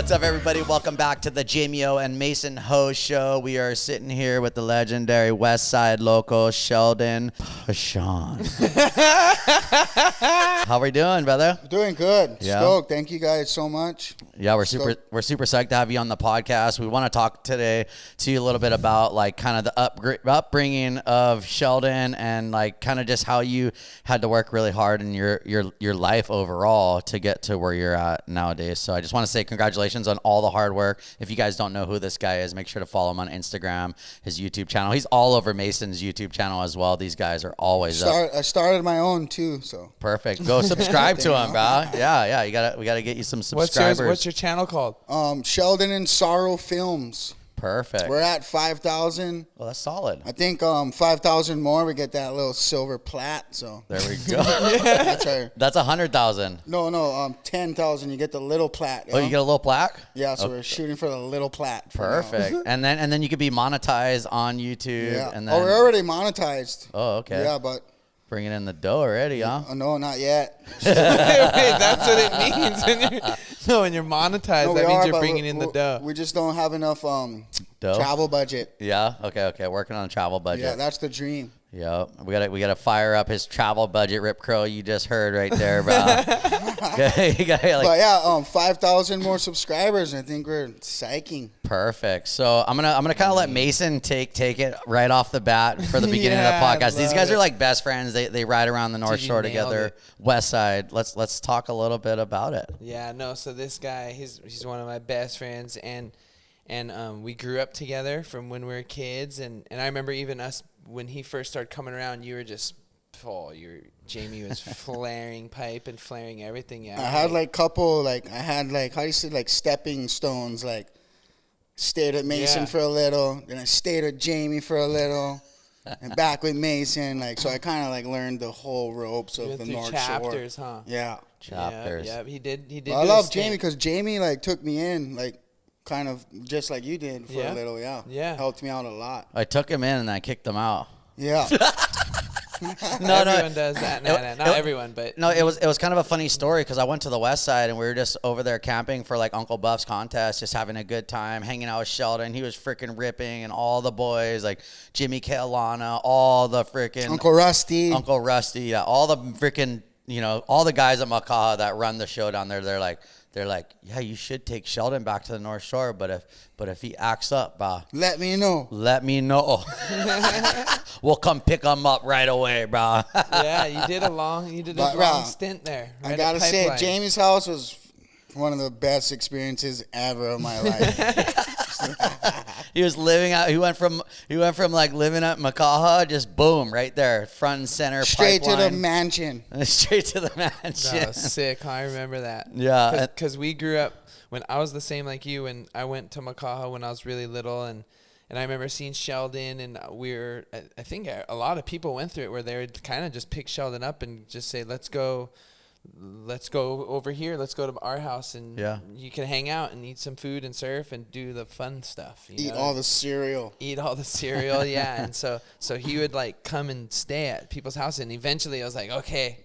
What's up, everybody? Welcome back to the Jamie O and Mason Ho Show. We are sitting here with the legendary Westside local Sheldon Paishon. How are we doing, brother? Doing good. Yeah. Stoked. Thank you guys so much. Yeah, we're super psyched to have you on the podcast. We want to talk today to you a little bit about like kind of the upbringing of Sheldon and like kind of just how you had to work really hard in your life overall to get to where you're at nowadays. So I just want to say congratulations on all the hard work. If you guys don't know who this guy is, make sure to follow him on Instagram, his YouTube channel. He's all over Mason's YouTube channel as well. These guys are always up. I started my own too, so Perfect. Go subscribe to him, bro. Yeah. We gotta get you some subscribers. What's your channel called? Sheldon and Sorrow Films. Perfect. We're at 5,000. Well, that's solid. I think 5,000 more, we get that little silver plat. So There we go. That's 100,000. No, 10,000. You get the little plat. Oh, you get a little plaque? Yeah, so we're shooting for the little plat. Perfect. and then you could be monetized on YouTube. Yeah. And then, we're already monetized. Oh, okay. Yeah, but Bringing in the dough already, huh? no, not yet. Wait, that's what it means. When you're monetized, that means you're bringing in the dough. We just don't have enough Dough? travel budget. Yeah. Okay. Working on a travel budget. Yeah, that's the dream. Yeah, we gotta fire up his travel budget. Rip Crow, you just heard right there, bro. Okay, you gotta, but yeah, 5,000 more subscribers. I think we're psyching. Perfect. So I'm gonna kind of let Mason take it right off the bat for the beginning of the podcast. These guys are like best friends. They ride around the North Shore together. Westside. Let's talk a little bit about it. Yeah, no. So this guy, he's one of my best friends, and we grew up together from when we were kids, and I remember even us. When he first started coming around, you were just, Jamie was flaring pipe and flaring everything out. I had how do you say, like stepping stones, like stayed at Mason for a little, then I stayed at Jamie for a little, and back with Mason, so I kind of learned the whole ropes of the North chapters, Shore. Huh? Yeah. Chapters. Yeah, he did. Well, I love Jamie because Jamie took me in, kind of just like you did for a little, Yeah. Helped me out a lot. I took him in and I kicked him out. Yeah. Everyone does that. Not everyone, but no, it was kind of a funny story because I went to the West Side and we were just over there camping for Uncle Buff's contest, just having a good time, hanging out with Sheldon. He was freaking ripping, and all the boys like Jimmy Kailana, all the freaking Uncle Rusty, yeah, all the freaking all the guys at Makaha that run the show down there. They're like, yeah, you should take Sheldon back to the North Shore, but if he acts up, let me know. We'll come pick him up right away, bro. Yeah, you did a long stint there. I gotta say, Jamie's house was one of the best experiences ever of my life. He was living out. He went from living at Makaha, just boom, right there, front and center. Straight pipeline. to the mansion. Straight to the mansion. That was sick. I remember that. Yeah, because we grew up when I was the same like you, and I went to Makaha when I was really little, and I remember seeing Sheldon, and I think a lot of people went through it where they would kind of just pick Sheldon up and just say, let's go over here. Let's go to our house, and you can hang out and eat some food and surf and do the fun stuff. Eat all the cereal. Yeah. And so he would come and stay at people's house, and eventually I was like, okay,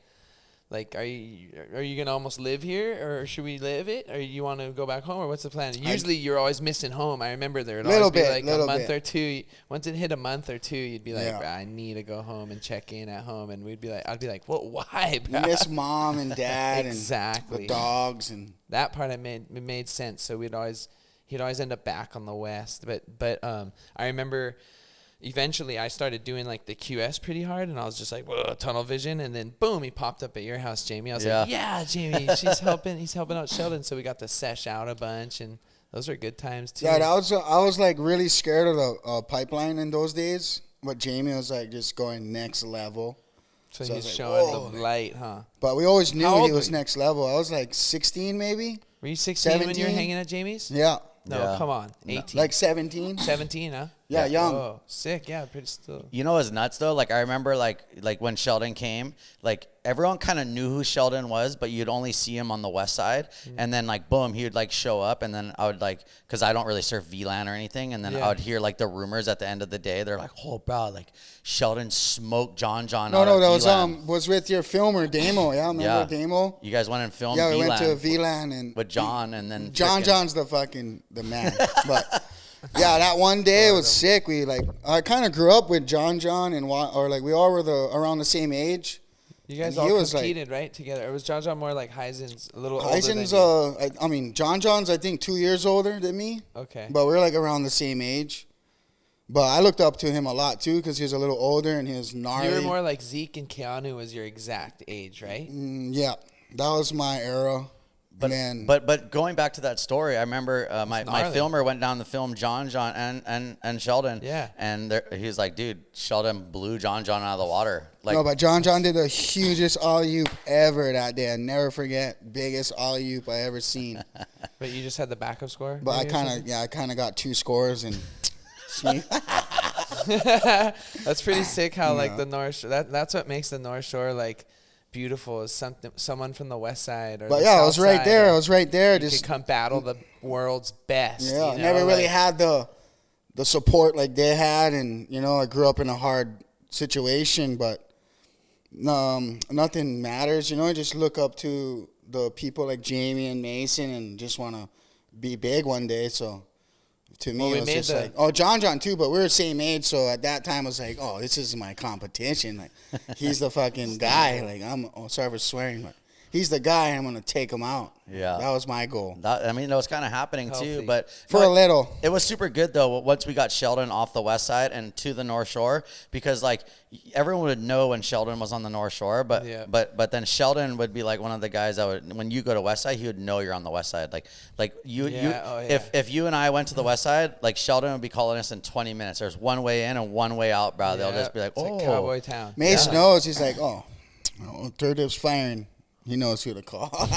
are you gonna almost live here, or should we live it, or you want to go back home, or what's the plan? Usually you're always missing home. I remember there would always be a month or two. Once it hit a month or two, you'd be like, I need to go home and check in at home, and I'd be like, well, why, bro? You miss mom and dad exactly. and the dogs, and that part it made sense. So he'd always end up back on the West, but I remember. Eventually, I started doing the QS pretty hard, and I was just like, whoa, tunnel vision, and then boom, he popped up at your house, Jamie. I was like, yeah, Jamie, he's helping out Sheldon, so we got to sesh out a bunch, and those were good times too. Yeah, I was really scared of the pipeline in those days, but Jamie was just going next level. So he's showing the light, huh? But we always knew he was next level. I was 16 maybe. Were you 16 when you were hanging at Jamie's? Yeah. No, come on. 18. 17. 17, huh? Yeah, young. Oh, sick. Yeah, pretty still. You know what's nuts though? Like I remember like when Sheldon came, like everyone kind of knew who Sheldon was, but you'd only see him on the west side. And then like boom, he would like show up, and then I would like, cause I don't really surf VLAN or anything, and then I would hear like the rumors at the end of the day. They're like, oh bro, like Sheldon smoked John. No, that was with your filmer Damo. Yeah, remember Damo? You guys went and filmed. Yeah, we VLAN went to VLAN and with John, and then John's the man. But yeah, that one day it was sick. I kind of grew up with John and we all were around the same age. You guys all competed, right, together? Or was John more like Heisen's a little older than you? I mean, John's I think 2 years older than me. Okay. But we're like around the same age. But I looked up to him a lot too because he was a little older and he was gnarly. You were more like Zeke and Keanu was your exact age, right? Yeah, that was my era. But going back to that story, I remember my filmer went down to film John and Sheldon. Yeah. And he was like, dude, Sheldon blew John out of the water. Like, no, but John did the hugest alley-oop ever that day. I never forget. Biggest alley-oop I ever seen. But you just had the backup score? But I kind of got 2 scores and That's pretty sick how like the North Shore, that's what makes the North Shore like beautiful, is someone from the West Side or I was right there. You just could come battle the world's best. Yeah, you know? never really had the support like they had, and I grew up in a hard situation, but nothing matters. I just look up to the people like Jamie and Mason and just want to be big one day. So to me, it was just like, John too, but we were the same age. So at that time, I was like, oh, this is my competition. Like, he's the fucking guy. Like, sorry for swearing, but he's the guy. I'm going to take him out. Yeah. That was my goal. That was kind of happening too, but for a little. It was super good though once we got Sheldon off the West Side and to the North Shore, because like everyone would know when Sheldon was on the North Shore, but then Sheldon would be like one of the guys that would, when you go to West Side, he would know you're on the West Side. If you and I went to the West Side, like Sheldon would be calling us in 20 minutes. There's one way in and one way out, bro. They'll just be like, it's like cowboy town. Mace knows. He's like, third dip's firing. He knows who to call. Well,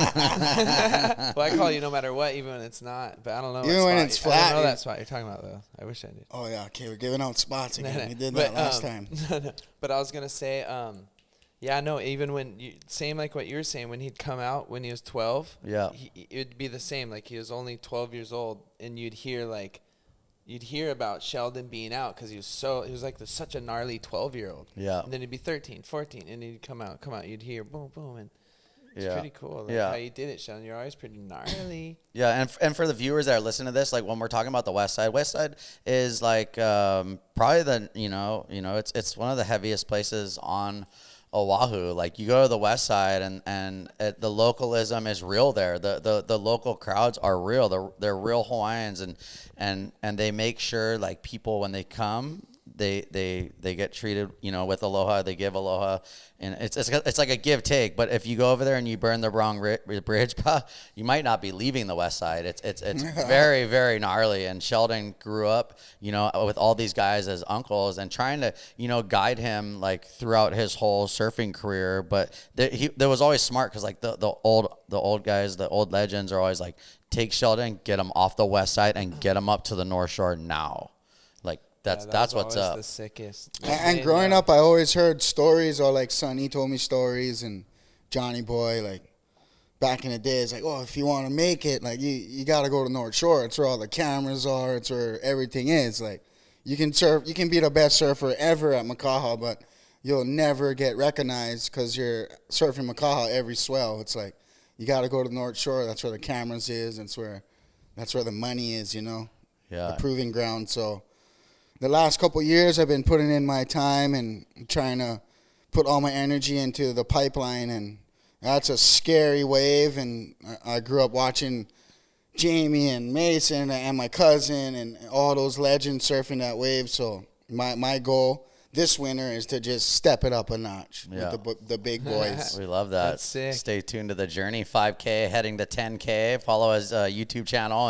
I call you no matter what, even when it's not. But I don't know. Even when it's flat. I don't know that spot you're talking about, though. I wish I did. Oh, yeah. Okay, we're giving out spots again. We did that last time. But I was going to say, even when same like what you were saying, when he'd come out when he was 12, it would be the same. Like, he was only 12 years old, and you'd hear about Sheldon being out because he was like such a gnarly 12-year-old. Yeah. And then he'd be 13, 14, and he'd come out. You'd hear boom, boom, and it's pretty cool. How you did it, Sheldon. You're always pretty gnarly. Yeah, and for the viewers that are listening to this, like when we're talking about the West Side is like probably the it's one of the heaviest places on Oahu. Like you go to the West Side and the localism is real there. The local crowds are real. They're real Hawaiians and they make sure like people when they come, they get treated, with aloha. They give aloha, and it's like a give take. But if you go over there and you burn the wrong bridge, you might not be leaving the West Side. It's very, very gnarly. And Sheldon grew up, with all these guys as uncles and trying to, guide him like throughout his whole surfing career. But there was always smart because like the old guys, the old legends are always like, take Sheldon, get him off the West Side, and get him up to the North Shore now. Like. That's what's up. The sickest. And growing up, I always heard stories, or like Sonny told me stories, and Johnny Boy, like back in the day, it's like, if you want to make it, like you got to go to North Shore. It's where all the cameras are. It's where everything is. Like you can surf, you can be the best surfer ever at Makaha, but you'll never get recognized because you're surfing Makaha every swell. It's like you got to go to North Shore. That's where the cameras is. That's where the money is. The proving ground. So. The last couple of years, I've been putting in my time and trying to put all my energy into the pipeline, and that's a scary wave. And I grew up watching Jamie and Mason and my cousin and all those legends surfing that wave. So my goal this winter is to just step it up a notch with the big boys. We love that. That's sick. Stay tuned to the journey. 5K heading to 10K. Follow his YouTube channel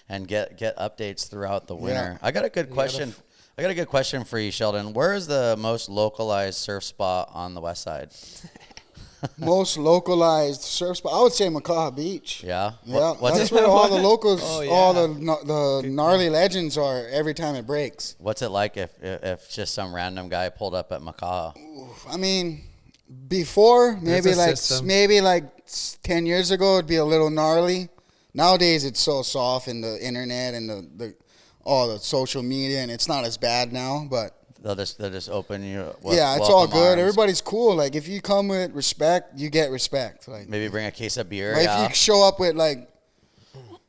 and get updates throughout the winter. I got a good question. I got a good question for you, Sheldon. Where is the most localized surf spot on the West Side? most localized surf spot. I would say Makaha Beach. Yeah. Yeah, What's that's it, where all the locals, Oh, yeah. all the gnarly legends are every time it breaks. what's it like if just some random guy pulled up at Makaha? I mean, before maybe a like system. 10 years ago it'd be a little gnarly. Nowadays it's so soft in the internet and the all the social media, and it's not as bad now. But They'll just open you. yeah, it's all welcome good. arms. Everybody's cool. Like if you come with respect, you get respect. Like Maybe bring a case of beer. Like Yeah. if you show up with like,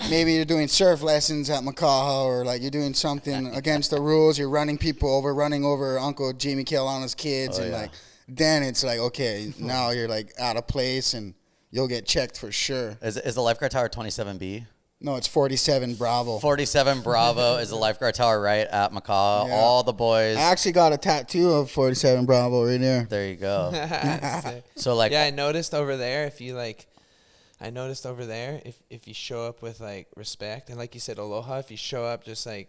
maybe you're doing surf lessons at Makaha, or like you're doing something against the rules, you're running over Uncle Jamie Kealana's kids, Oh, and yeah. like, then it's like, okay, now you're like out of place and you'll get checked for sure. Is the lifeguard tower 27B? No, it's 47 Bravo. 47 Bravo is the lifeguard tower right at Makaha. Yeah. All the boys. I actually got a tattoo of 47 Bravo right there. There you go. Sick. So like, Yeah, I noticed over there if you show up with like respect and like you said aloha, if you show up just like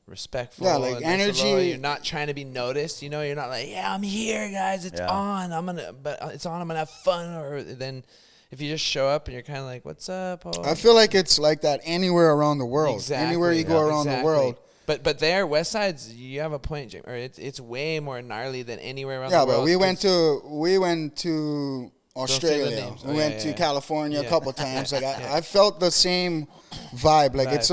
respectful, Yeah, like and nice energy. aloha, you're not trying to be noticed, you know, you're not like, yeah, I'm here guys, it's Yeah. on, I'm gonna have fun. Or then if you just show up and you're kind of like, what's up? Oh. I feel like it's like that anywhere around the world. Exactly, Anywhere you go around the world. But there, Westside's, you have a point, Jim. Or it's way more gnarly than anywhere around Yeah, the world. but we went to say the Australia. names. We Oh, went yeah, to yeah. California Yeah. a couple times. Like Yeah. I felt the same vibe. Like it's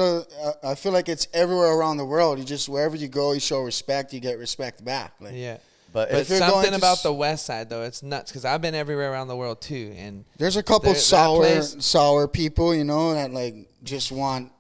I feel like it's everywhere around the world. You just wherever you go, you show respect. You get respect back. Like Yeah. but But if you're going something to about the West Side though, it's nuts because I've been everywhere around the world too, and there's a couple That place- sour people, you know, that like just want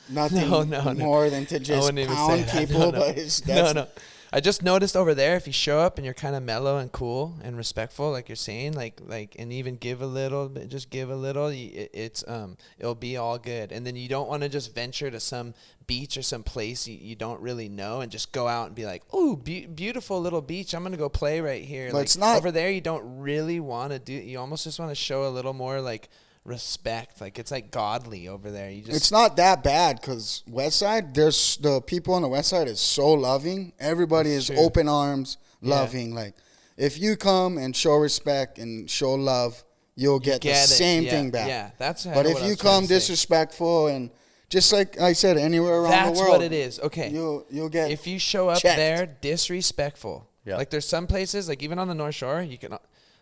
nothing No. more than to I just wouldn't even pound say that. people. No. But it's that's, no. I just noticed over there, if you show up and you're kind of mellow and cool and respectful, like you're saying, like, and even give a little, just give a little, it'll be all good. And then you don't want to just venture to some beach or some place you don't really know and just go out and be like, ooh, beautiful little beach. I'm gonna go play right here. But like, it's not- over there. You don't really want to do. You almost just want to show a little more like respect. Like it's like godly over there. You just It's not that bad because Westside, there's the people on the Westside is so loving. Everybody is True. open arms, Yeah. loving. Like if you come and show respect and show love, you'll get the same thing back. Yeah, that's. But if you come disrespectful and just like I said, anywhere around that's the world, what it is. Okay, you'll get. if you show up checked. there disrespectful, Yeah. like there's some places, like even on the North Shore, you can,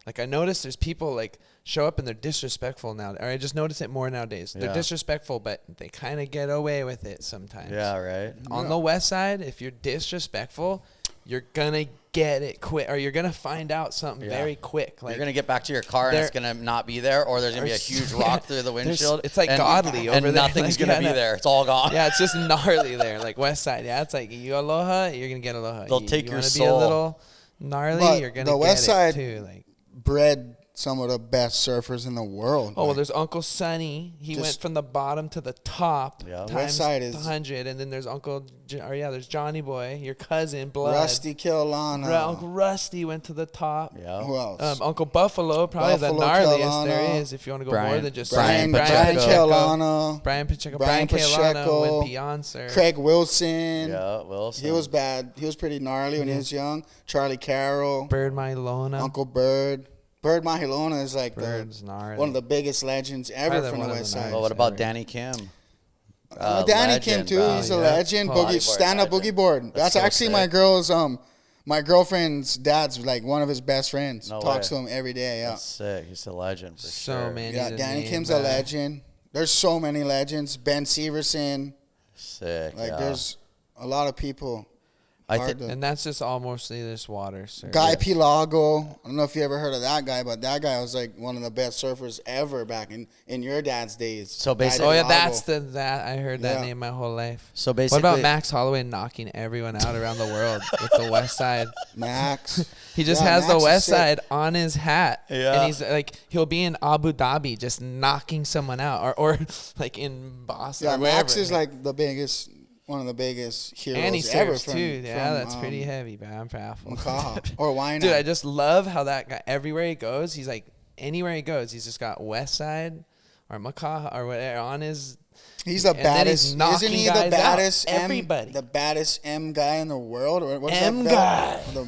like I noticed there's people like show up and they're disrespectful now. Or I just notice it more nowadays. They're Yeah. disrespectful, but they kind of get away with it sometimes. yeah, right. On the West Side, if you're disrespectful, you're gonna get it quick, or you're gonna find out something Yeah. very quick. Like You're gonna get back to your car and it's there- gonna not be there, or there's gonna be a huge rock through the windshield. it's like and, godly over and there. nothing's Like, gonna yeah, be no. there. It's all gone. yeah, it's just gnarly there, like West Side. Yeah, it's like you aloha, you're gonna get aloha. They'll you, take you your wanna soul. be a little gnarly, But you're gonna the get West Side- it too. Like, bred some of the best surfers in the world. oh well, Like, there's Uncle Sonny. He went Just- from the bottom to the top Yeah. times West Side is- 100, and then there's there's Johnny Boy, your cousin, Blood. Rusty Kealana. Uncle Rusty went to the top. Yeah. Who else? Uncle Buffalo, probably Buffalo the gnarliest there Kealana. is. If you want to go Brian- more than just Brian Brian Pacheco. Kealana. Brian Pacheco, Brian Brian Kealana Pacheco. went beyond, sir. Craig Wilson. Yeah, Wilson. He was bad. He was pretty gnarly when he was young. Charlie Carroll. Bird Milona. Uncle Bird. Bird Mahilona is like Bird's gnarly. one of the biggest legends ever Probably from one the of the West Side. gnarliest. Well, what about Ever. Danny Kim? Danny Kim Legend, too. bro. He's a yeah. legend. Oh, Boogie, bodyboard stand-up legend. boogie board. That's so actually sick. my girl's my girlfriend's dad's like one of his best friends. No Talks way. to him every day. Yeah. That's sick. He's a legend for So sure. many. Yeah, to Danny name, Kim's a man. legend. There's so many legends. Ben Severson. Sick. Like yeah. there's a lot of people. I hard think to- And that's just all mostly this water, sir. Guy Pilago. I don't know if you ever heard of that guy, but that guy was like one of the best surfers ever back in your dad's days. So Guy basically- Oh yeah, Pilago. that I heard that Yeah. name my whole life. so. What Basically, about Max Holloway knocking everyone out around the world with the West Side? Max. He just Yeah, has the Max is West sick. Side on his hat, Yeah. and he's like, he'll be in Abu Dhabi just knocking someone out, or like in Boston. Yeah, or wherever. Max is like one of the biggest heroes and he ever surfs from, too. Yeah, from, that's pretty heavy, but I'm powerful. Makaha or Waianae. Dude, I just love how that guy, everywhere he goes, he's like, anywhere he goes, he's just got West Side or Makaha or whatever on his. He's the and then he's baddest. knocking Isn't he guys the out. baddest Everybody. the baddest M guy in the world? Or what's M that guy. belt?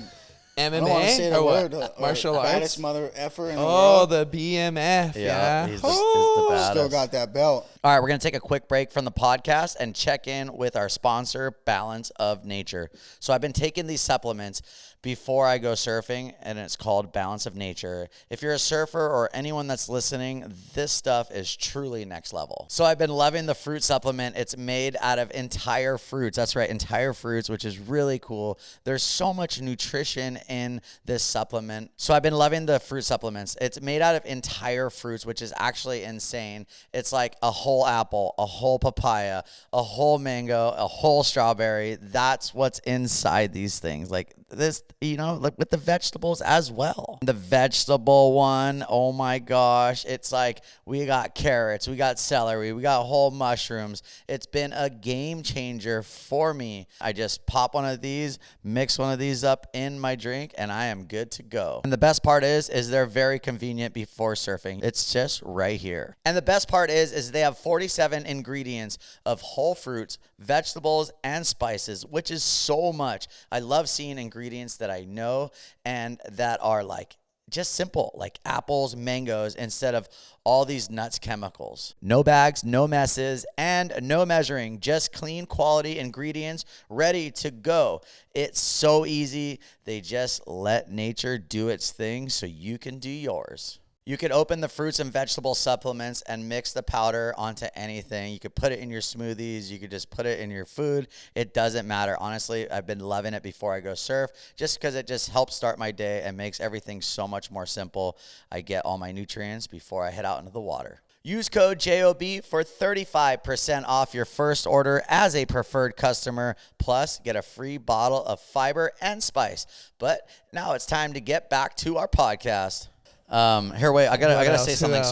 I don't want to say MMA the or word. what? Martial arts. Baddest mother effer in the Oh, world. the BMF. Yeah. He's the baddest. Still got that belt. All right, we're going to take a quick break from the podcast and check in with our sponsor, Balance of Nature. So I've been taking these supplements before I go surfing, and it's called Balance of Nature. If you're a surfer or anyone that's listening, this stuff is truly next level. So I've been loving the fruit supplement. It's made out of entire fruits. That's right, entire fruits, which is really cool. There's so much nutrition in this supplement. So I've been loving the fruit supplements. It's made out of entire fruits, which is actually insane. It's like a whole apple, a whole papaya, a whole mango, a whole strawberry. That's what's inside these things. Like this, you know, like with the vegetables as well. The vegetable one, oh my gosh. It's like we got carrots, we got celery, we got whole mushrooms. It's been a game changer for me. I just pop one of these, mix one of these up in my drink, and I am good to go. And the best part is they're very convenient before surfing. It's just right here. And the best part is they have 47 ingredients of whole fruits, vegetables, and spices, which is so much. I love seeing ingredients that I know and that are like just simple, like apples, mangoes, instead of all these nuts chemicals. No bags, no messes, and no measuring. Just clean quality ingredients ready to go. It's so easy. They just let nature do its thing so you can do yours. You could open the fruits and vegetable supplements and mix the powder onto anything. You could put it in your smoothies. You could just put it in your food. It doesn't matter. Honestly, I've been loving it before I go surf just because it just helps start my day and makes everything so much more simple. I get all my nutrients before I head out into the water. Use code JOB for 35% off your first order as a preferred customer. Plus, get a free bottle of fiber and spice. But now it's time to get back to our podcast. Here, wait, I gotta say something.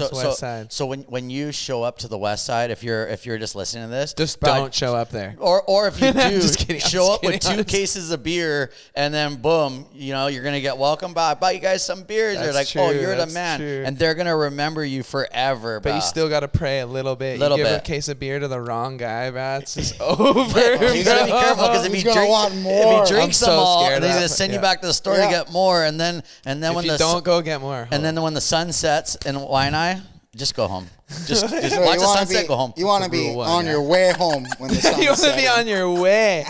So when you show up to the West Side, if you're just listening to this, just don't show up there. Or if you do, just kidding, show up with 2 cases of beer, and then boom, you know, you're gonna get welcomed by. I bought you guys some beers. They're like, oh, you're the man, and they're gonna remember you forever. But you still gotta pray a little bit. You give a case of beer to the wrong guy, bro. It's just over. You gotta be careful because if he drinks them all, he's gonna send you back to the store to get more, and then when you don't go get more. And then when the sun sets in Waianae, just go home. Just watch the sunset, go home. You want to be on your way home when the sun is setting. You want to be on your way.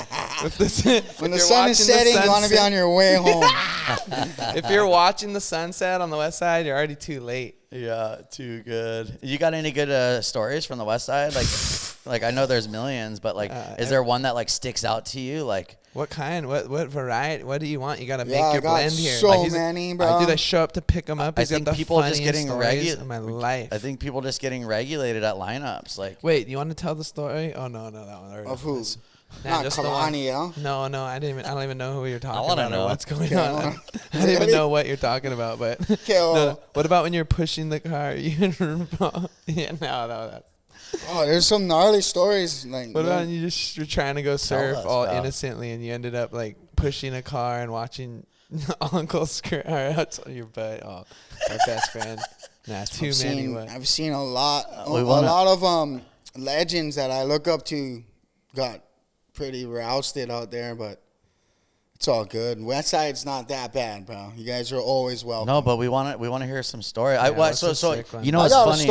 When the sun is setting, you want to be on your way home. If you're watching the sunset on the West Side, you're already too late. Yeah, too good. You got any good stories from the West Side? Like I know there's millions, but like, is there one that like sticks out to you? Like, what kind? What variety? What do you want? You got to make your blend here. So many, bro. Dude, I show up to pick them up. I think people just getting regulated in my life. I think people just getting regulated at lineups. Like, wait, you want to tell the story? Oh no, that one. Of who? Not Kalani, yeah. No, I don't even know who you're talking about. Or what's going on. I don't even know what you're talking about. But no. What about when you're pushing the car? No. Oh, there's some gnarly stories. Like, what about when you're trying to go surf all innocently and you ended up like pushing a car and watching Uncle skirt out your butt? Oh, my best friend. Nah, too many. I've seen a lot. A lot of legends that I look up to got pretty rousted out there, but it's all good. Westside's not that bad, bro. You guys are always welcome. No, but we want to hear some story. Yeah, so you know what's funny?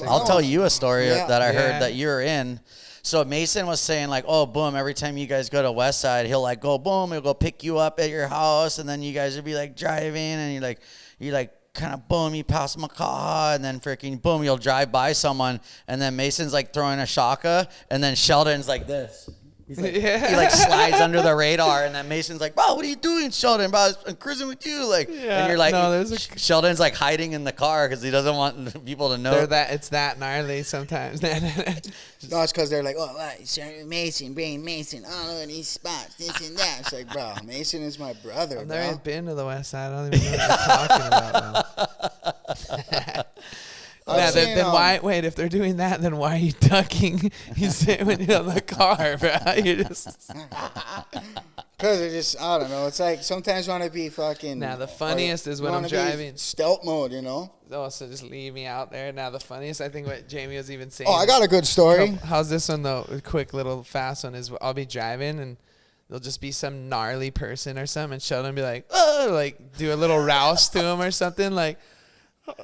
I'll tell you a story that I heard that you're in. So Mason was saying like, oh, boom, every time you guys go to Westside, he'll like go boom, he'll go pick you up at your house, and then you guys will be like driving, and you like kind of boom, you pass Makaha, and then freaking boom, you'll drive by someone, and then Mason's like throwing a shaka, and then Sheldon's like this. He's like, he like slides under the radar, and then Mason's like, "Bro, what are you doing, Sheldon? Bro, I'm cruising with you." Like, and you're like, Sheldon's like hiding in the car because he doesn't want people to know. It's that gnarly sometimes. No, it's because they're like, "Oh, right, sir, Mason, bring Mason all over these spots, this and that." It's like, bro, Mason is my brother. I've never been to the West Side. I don't even know what you're talking about now. Then why? Wait, if they're doing that, then why are you ducking? You sit when you're in the car, bro. You just because it just, I don't know. It's like sometimes you want to be fucking. Now the funniest is when I'm driving stealth mode, you know. Oh, so just leave me out there. Now the funniest, I think, what Jamie was even saying. Oh, I got a good story. How's this one though? A quick little fast one is I'll be driving and there'll just be some gnarly person or something, and Sheldon be like, oh, like do a little rouse to him or something, like so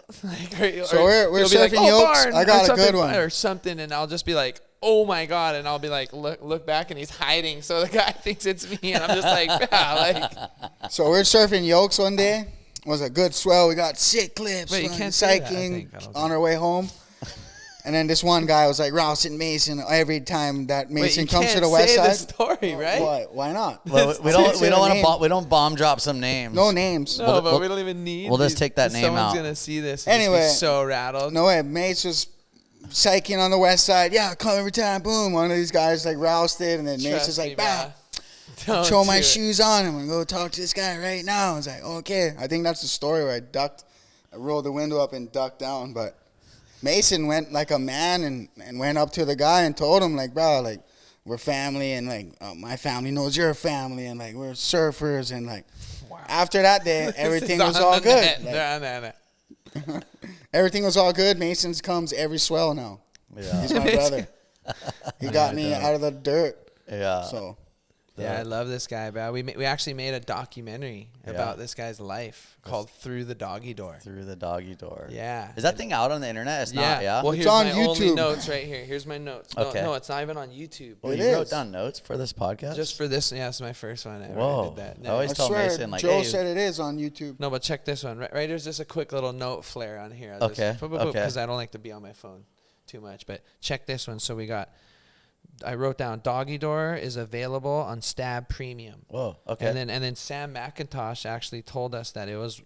we're surfing yokes. I got a good one or something, and I'll just be like, oh my god, and I'll be like, look back, and he's hiding, so the guy thinks it's me, and I'm just like, So we're surfing yokes one day. It was a good swell. We got sick clips. Wait, you can't cycling on our way home. And then this one guy was like rousing Mason every time that Mason comes to the West Side. The story, right? Why not? Well, we don't bomb drop some names. No names. No, but we don't even need. We'll just take that name out. Someone's gonna see this. Anyway, so rattled. No way. Mace was psyching on the West Side. Yeah, come every time. Boom. One of these guys like roused it, and then Mace is like, bah. Throw my shoes on. I'm gonna go talk to this guy right now. I was like, okay. I think that's the story where I rolled the window up and ducked down, but. Mason went like a man and went up to the guy and told him, like, bro, like, we're family, and, like, my family knows your family, and, like, we're surfers, and, like, after that day, everything was all good. Like, everything was all good. Mason's comes every swell now. Yeah. He's my brother. He got me out of the dirt. Yeah. So. Yeah, I love this guy, bro. We actually made a documentary about this guy's life called Through the Doggy Door. Through the Doggy Door. Yeah. Is that thing out on the internet? It's not, yeah? Well, it's here's on my YouTube. only notes right here. Here's my notes. Okay. No, it's not even on YouTube. Well, you wrote down notes for this podcast? Just for this. Yeah, it's my first one. Whoa. I did that. No, I always tell Mason, like, Joe hey. said it is on YouTube. No, but check this one. Right, there's just a quick little note flare on here. Okay. Because I don't like to be on my phone too much. But check this one. So I wrote down Doggy Door is available on Stab Premium. Whoa, okay. And then Sam McIntosh actually told us that it was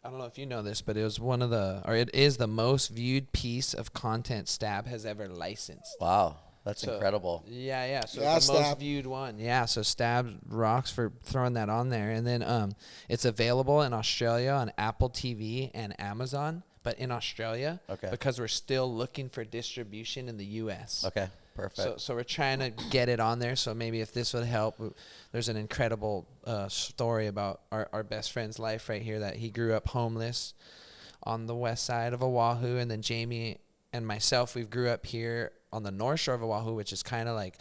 I don't know if you know this, but it is the most viewed piece of content Stab has ever licensed. Wow. That's incredible. Yeah. So it's the most viewed one. Yeah, so Stab rocks for throwing that on there. And then it's available in Australia on Apple TV and Amazon, but in Australia because we're still looking for distribution in the US. Okay. Perfect. So we're trying to get it on there. So maybe if this would help, there's an incredible story about our best friend's life right here, that he grew up homeless on the west side of Oahu. And then Jamie and myself, we grew up here on the north shore of Oahu, which is kind of like,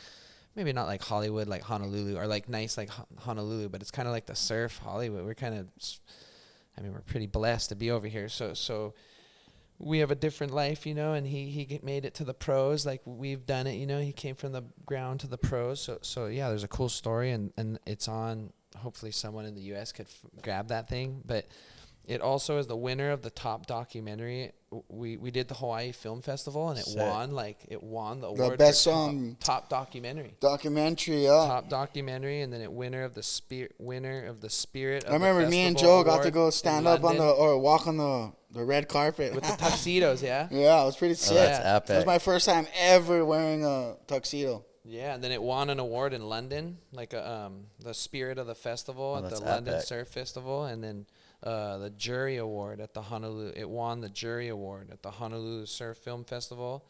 maybe not like Hollywood, like Honolulu, or like nice like Honolulu, but it's kind of like the surf Hollywood. We're kind of, we're pretty blessed to be over here. So we have a different life, and he made it to the pros like we've done it, he came from the ground to the pros. So yeah, there's a cool story, and it's on, hopefully someone in the U.S. could grab that thing. But it also is the winner of the top documentary. We did the Hawaii Film Festival, and it won the award. The best top documentary. Documentary, yeah. Top documentary, and then it winner of the spirit I remember me and Joe got to go stand up on walk on the red carpet with the tuxedos. Yeah. Yeah, it was pretty sick. That's epic. It was my first time ever wearing a tuxedo. Yeah, and then it won an award in London, like the spirit of the festival at the London Surf Festival, and then the jury award at the Honolulu. It won the jury award at the Honolulu Surf Film Festival,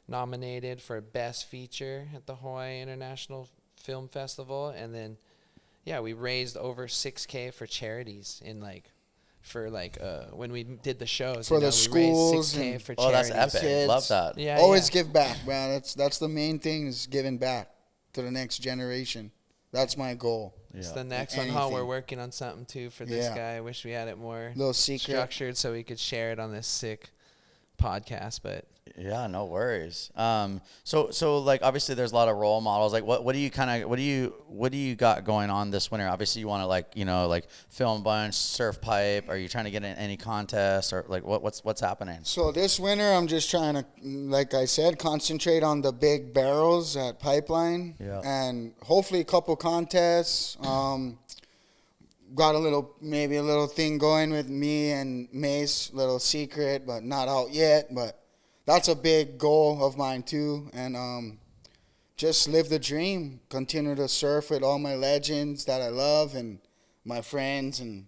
nominated for best feature at the Hawaii International Film Festival, and then we raised over $6,000 for charities when we did the shows. For the schools. We raised $6,000 for charities. Oh, that's epic. Kids. Love that. Yeah, always give back, man. That's the main thing, is giving back to the next generation. That's my goal. Yeah. It's the next one, huh? We're working on something too for this guy. I wish we had it more structured so we could share it on this sick podcast, but yeah, no worries. So like obviously there's a lot of role models. Like what do you got going on this winter? Obviously you want to film a bunch, surf pipe. Are you trying to get in any contest, or like what's happening? So this winter I'm just trying to, like I said, concentrate on the big barrels at Pipeline, and hopefully a couple contests. Got a little thing going with me and Mace, little secret, but not out yet. But that's a big goal of mine too. And just live the dream, continue to surf with all my legends that I love and my friends. And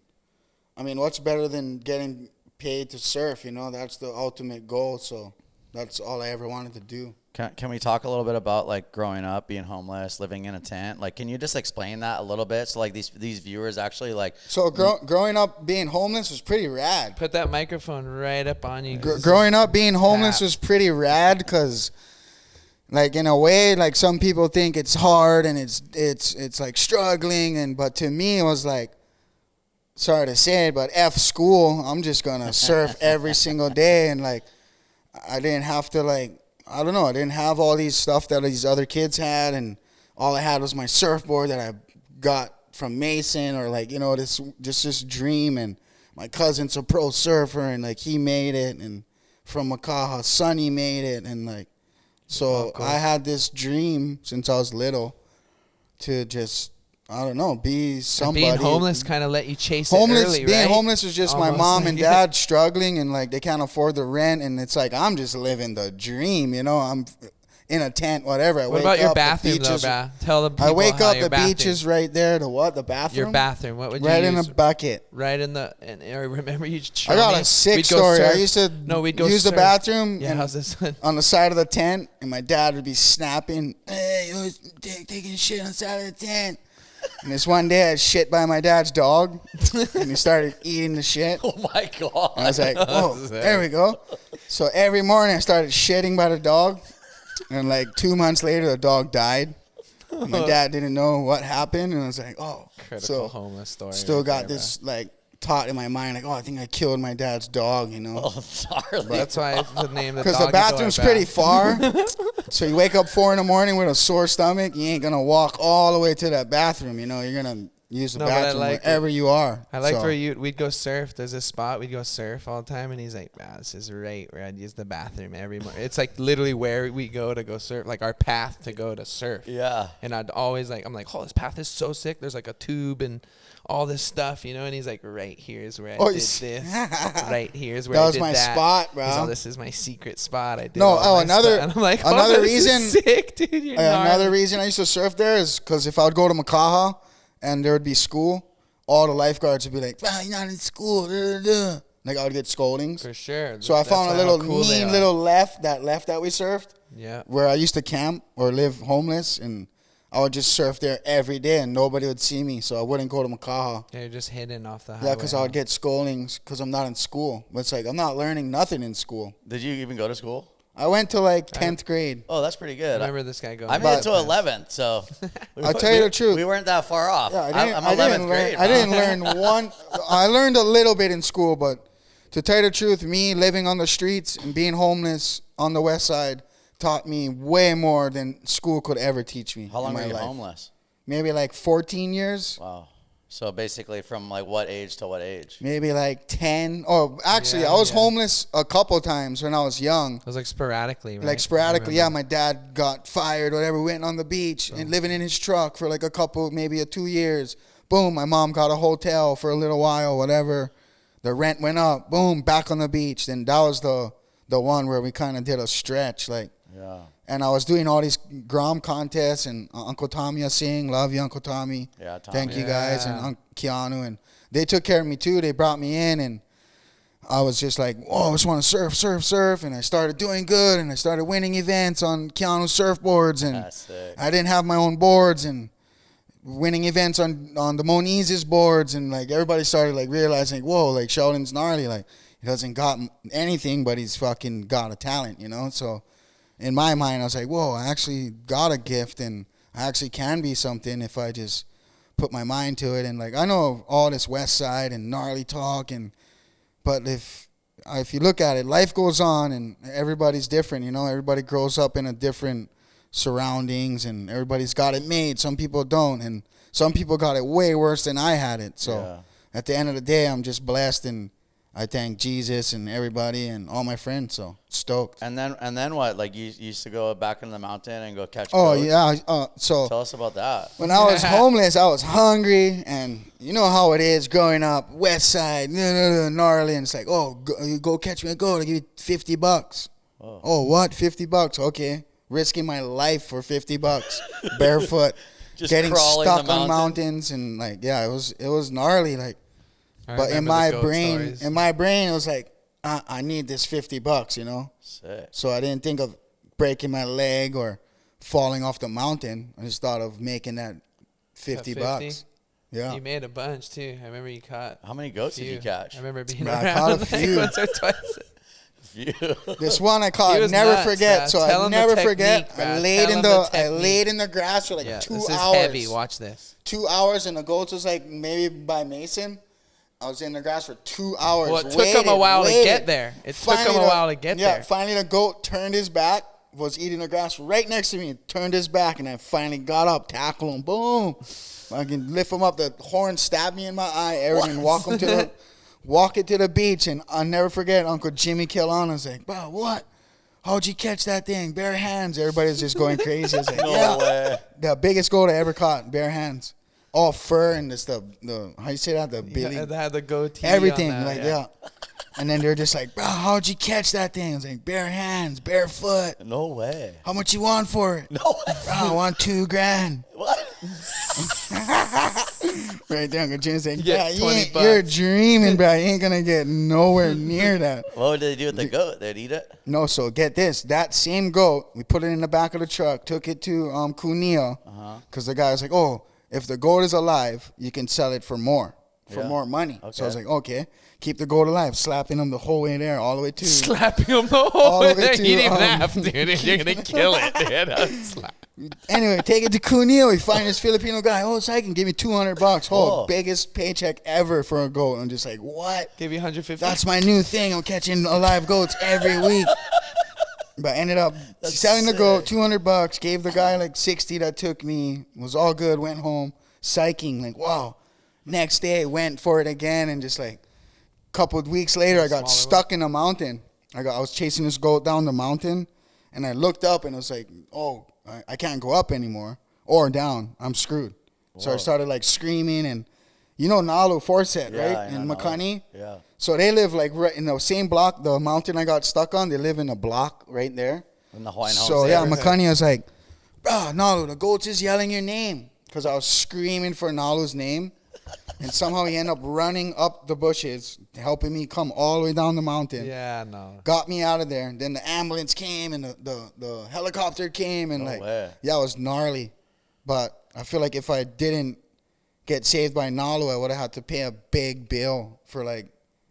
what's better than getting paid to surf? That's the ultimate goal. So that's all I ever wanted to do. Can we talk a little bit about like growing up, being homeless, living in a tent? Like, can you just explain that a little bit so like these viewers actually like? So growing up being homeless was pretty rad. Put that microphone right up on you. Growing up being homeless was pretty rad because like in a way, like some people think it's hard and it's like struggling, but to me it was like, sorry to say it, but F school. I'm just gonna surf every single day, and like I didn't have to like, I don't know, I didn't have all these stuff that these other kids had, and all I had was my surfboard that I got from Mason, or like, you know, this dream. And my cousin's a pro surfer, and like he made it, and from Makaha, Sonny made it, and like, so I had this dream since I was little to just, I don't know, be somebody. And being homeless kind of let you chase it early, Being right? homeless was just Almost my mom like and dad struggling, and like they can't afford the rent, and it's like I'm just living the dream, you know. I'm in a tent, whatever. What about your bathroom, though, Brad? Tell the people I wake how up, your the bathroom. beach is right there. The bathroom? Your bathroom. What would you right use? in a bucket. Right in the. And I remember you. I got a sick story. I used to use the bathroom. Yeah, how's this one? On the side of the tent, and my dad would be snapping, "Hey, you're taking shit on the side of the tent." And this one day, I shit by my dad's dog, and he started eating the shit. Oh my God! And I was like, "Oh, there we go." So every morning, I started shitting by the dog, and like 2 months later, the dog died. And my dad didn't know what happened, and I was like, "Oh." Critical homeless story. Still right got there, this like thought in my mind, like, "Oh, I think I killed my dad's dog," you know. Oh, sorry. That's why it's the name of the Because the bathroom's pretty far. So you wake up 4 a.m. with a sore stomach, you ain't gonna walk all the way to that bathroom, you know. You're gonna use the bathroom wherever you are. I liked where we'd go surf. There's a spot we'd go surf all the time, and he's like, "Wow, this is right where I'd use the bathroom every morning." It's like literally where we go to go surf, like our path to go to surf. Yeah. And I'd always like, I'm like, "Oh, this path is so sick. There's like a tube and all this stuff, you know." And he's like, "Right here is where I did this. Right here is where I did that. That was my spot, bro. Oh, this is my secret spot. I did." No, another. And I'm like, another this reason. Is sick, dude. You're another reason I used to surf there is because if I would go to Makaha and there would be school, all the lifeguards would be like, "Wow, you're not in school." Like I would get scoldings. For sure. So I found a little mean little left that we surfed. Yeah. Where I used to camp or live homeless, and I would just surf there every day, and nobody would see me, so I wouldn't go to Makaha. Yeah, you're just hidden off the highway. Yeah, because I would get scoldings because I'm not in school. But it's like I'm not learning nothing in school. Did you even go to school? I went to like 10th grade. Oh, that's pretty good. I remember this guy going. I made it to 11th, so I'll tell you the truth. We weren't that far off. Yeah, I'm 11th grade. I didn't learn one. I learned a little bit in school, but to tell you the truth, me living on the streets and being homeless on the west side taught me way more than school could ever teach me. How long in were my you life. homeless? Maybe like 14 years. Wow. So basically from like what age to what age? Maybe like 10. Oh, actually, Yeah, I was homeless a couple times when I was young. It was like sporadically, right? Like sporadically, yeah. My dad got fired, whatever. We went on the beach and living in his truck for like a couple, maybe 2 years. Boom, my mom got a hotel for a little while, whatever. The rent went up. Boom, back on the beach. Then that was the one where we kind of did a stretch, like. Yeah. And I was doing all these Grom contests, and Uncle Tommy I sing, love you, Uncle Tommy. Yeah, Tommy. Thank you guys, and Keanu, and they took care of me too. They brought me in, and I was just like, oh, I just want to surf, and I started doing good, and I started winning events on Keanu's surfboards, and I didn't have my own boards, and winning events on the Moniz's boards, and like everybody started like realizing, whoa, like Sheldon's gnarly, like he doesn't got anything, but he's fucking got a talent, you know, so. In my mind, I was like, whoa, I actually got a gift, and I actually can be something if I just put my mind to it. And, like, I know all this Westside and gnarly talk, but if you look at it, life goes on, and everybody's different, you know. Everybody grows up in a different surroundings, and everybody's got it made. Some people don't, and some people got it way worse than I had it. So at the end of the day, I'm just blessed, and I thank Jesus and everybody and all my friends, so stoked. And then what? Like you used to go back in the mountain and go catch goats? Yeah. So tell us about that. When I was homeless, I was hungry, and you know how it is growing up, West Side, gnarly, and it's like, oh, go catch me a goat, I'll give you $50. Oh, what? $50? Okay. Risking my life for $50, barefoot, just getting stuck on mountains, and like, yeah, it was gnarly, like. But in my brain, it was like, I need this $50, you know. Sick. So I didn't think of breaking my leg or falling off the mountain. I just thought of making that $50. Yeah. You made a bunch too. I remember you caught. How many goats did you catch? I remember being I around caught a few. once or twice. This one I caught, never nuts, forget. So Tell I him the never technique, forget. bro. I Tell him laid in the grass for like 2 this hours. is heavy. Watch this. 2 hours, and the goats was like maybe by Mason. I was in the grass for 2 hours. Well, it took him a while to get there. Yeah, finally the goat turned his back, was eating the grass right next to me, turned his back, and I finally got up, tackled him, boom. I can lift him up. The horn stabbed me in my eye, everything. Walk it to the beach, and I'll never forget Uncle Jimmy Kilon was like, "Bro, what? How'd you catch that thing? Bare hands." Everybody's just going crazy. I was like, No way. The biggest goat I ever caught, bare hands. All fur and just the how you say that? The billy. They had the goatee. Everything. On that, Like, yeah. And then they're just like, "Bro, how'd you catch that thing?" I was like, "Bare hands, barefoot." No way. "How much you want for it?" No way. "Bro, I want $2,000. What? Right there, Uncle Jim's like, You "Yeah, get 20 you're bucks." dreaming, bro. You ain't gonna get nowhere near that." What did they do with the goat? They'd eat it? No, so get this. That same goat, we put it in the back of the truck, took it to Cuneo, because the guy was like, "Oh, if the goat is alive, you can sell it for more money." Okay. So I was like, "Okay, keep the goat alive." Slapping him the whole way there, all the way to Slapping him the All whole the way way there. to, He didn't laugh, dude. You're going to kill it, dude. Slap. Anyway, take it to Cuneo. We find this Filipino guy. "Oh, so I can give me $200. Whoa. Biggest paycheck ever for a goat." I'm just like, "What? Give you 150. That's my new thing. I'm catching alive goats every week." But I ended up selling the goat, $200. Gave the guy like 60 that took me. Was all good. Went home, psyching. Like, wow. Next day, went for it again, and just like a couple of weeks later, I got stuck in a mountain. I was chasing this goat down the mountain, and I looked up, and I was like, "Oh, I can't go up anymore or down. I'm screwed." Whoa. So I started like screaming, and you know Nalu Forset, right? In Makani. Yeah. So they live like right in the same block, the mountain I got stuck on. They live in a block right there. In the Hawaiian house. So yeah, Makani was like, "Bro, Nalu, the goat's is yelling your name," because I was screaming for Nalu's name. And somehow he ended up running up the bushes, helping me come all the way down the mountain. Yeah, no. Got me out of there. And then the ambulance came, and the helicopter came, and yeah, it was gnarly. But I feel like if I didn't get saved by Nalu, I would have had to pay a big bill for like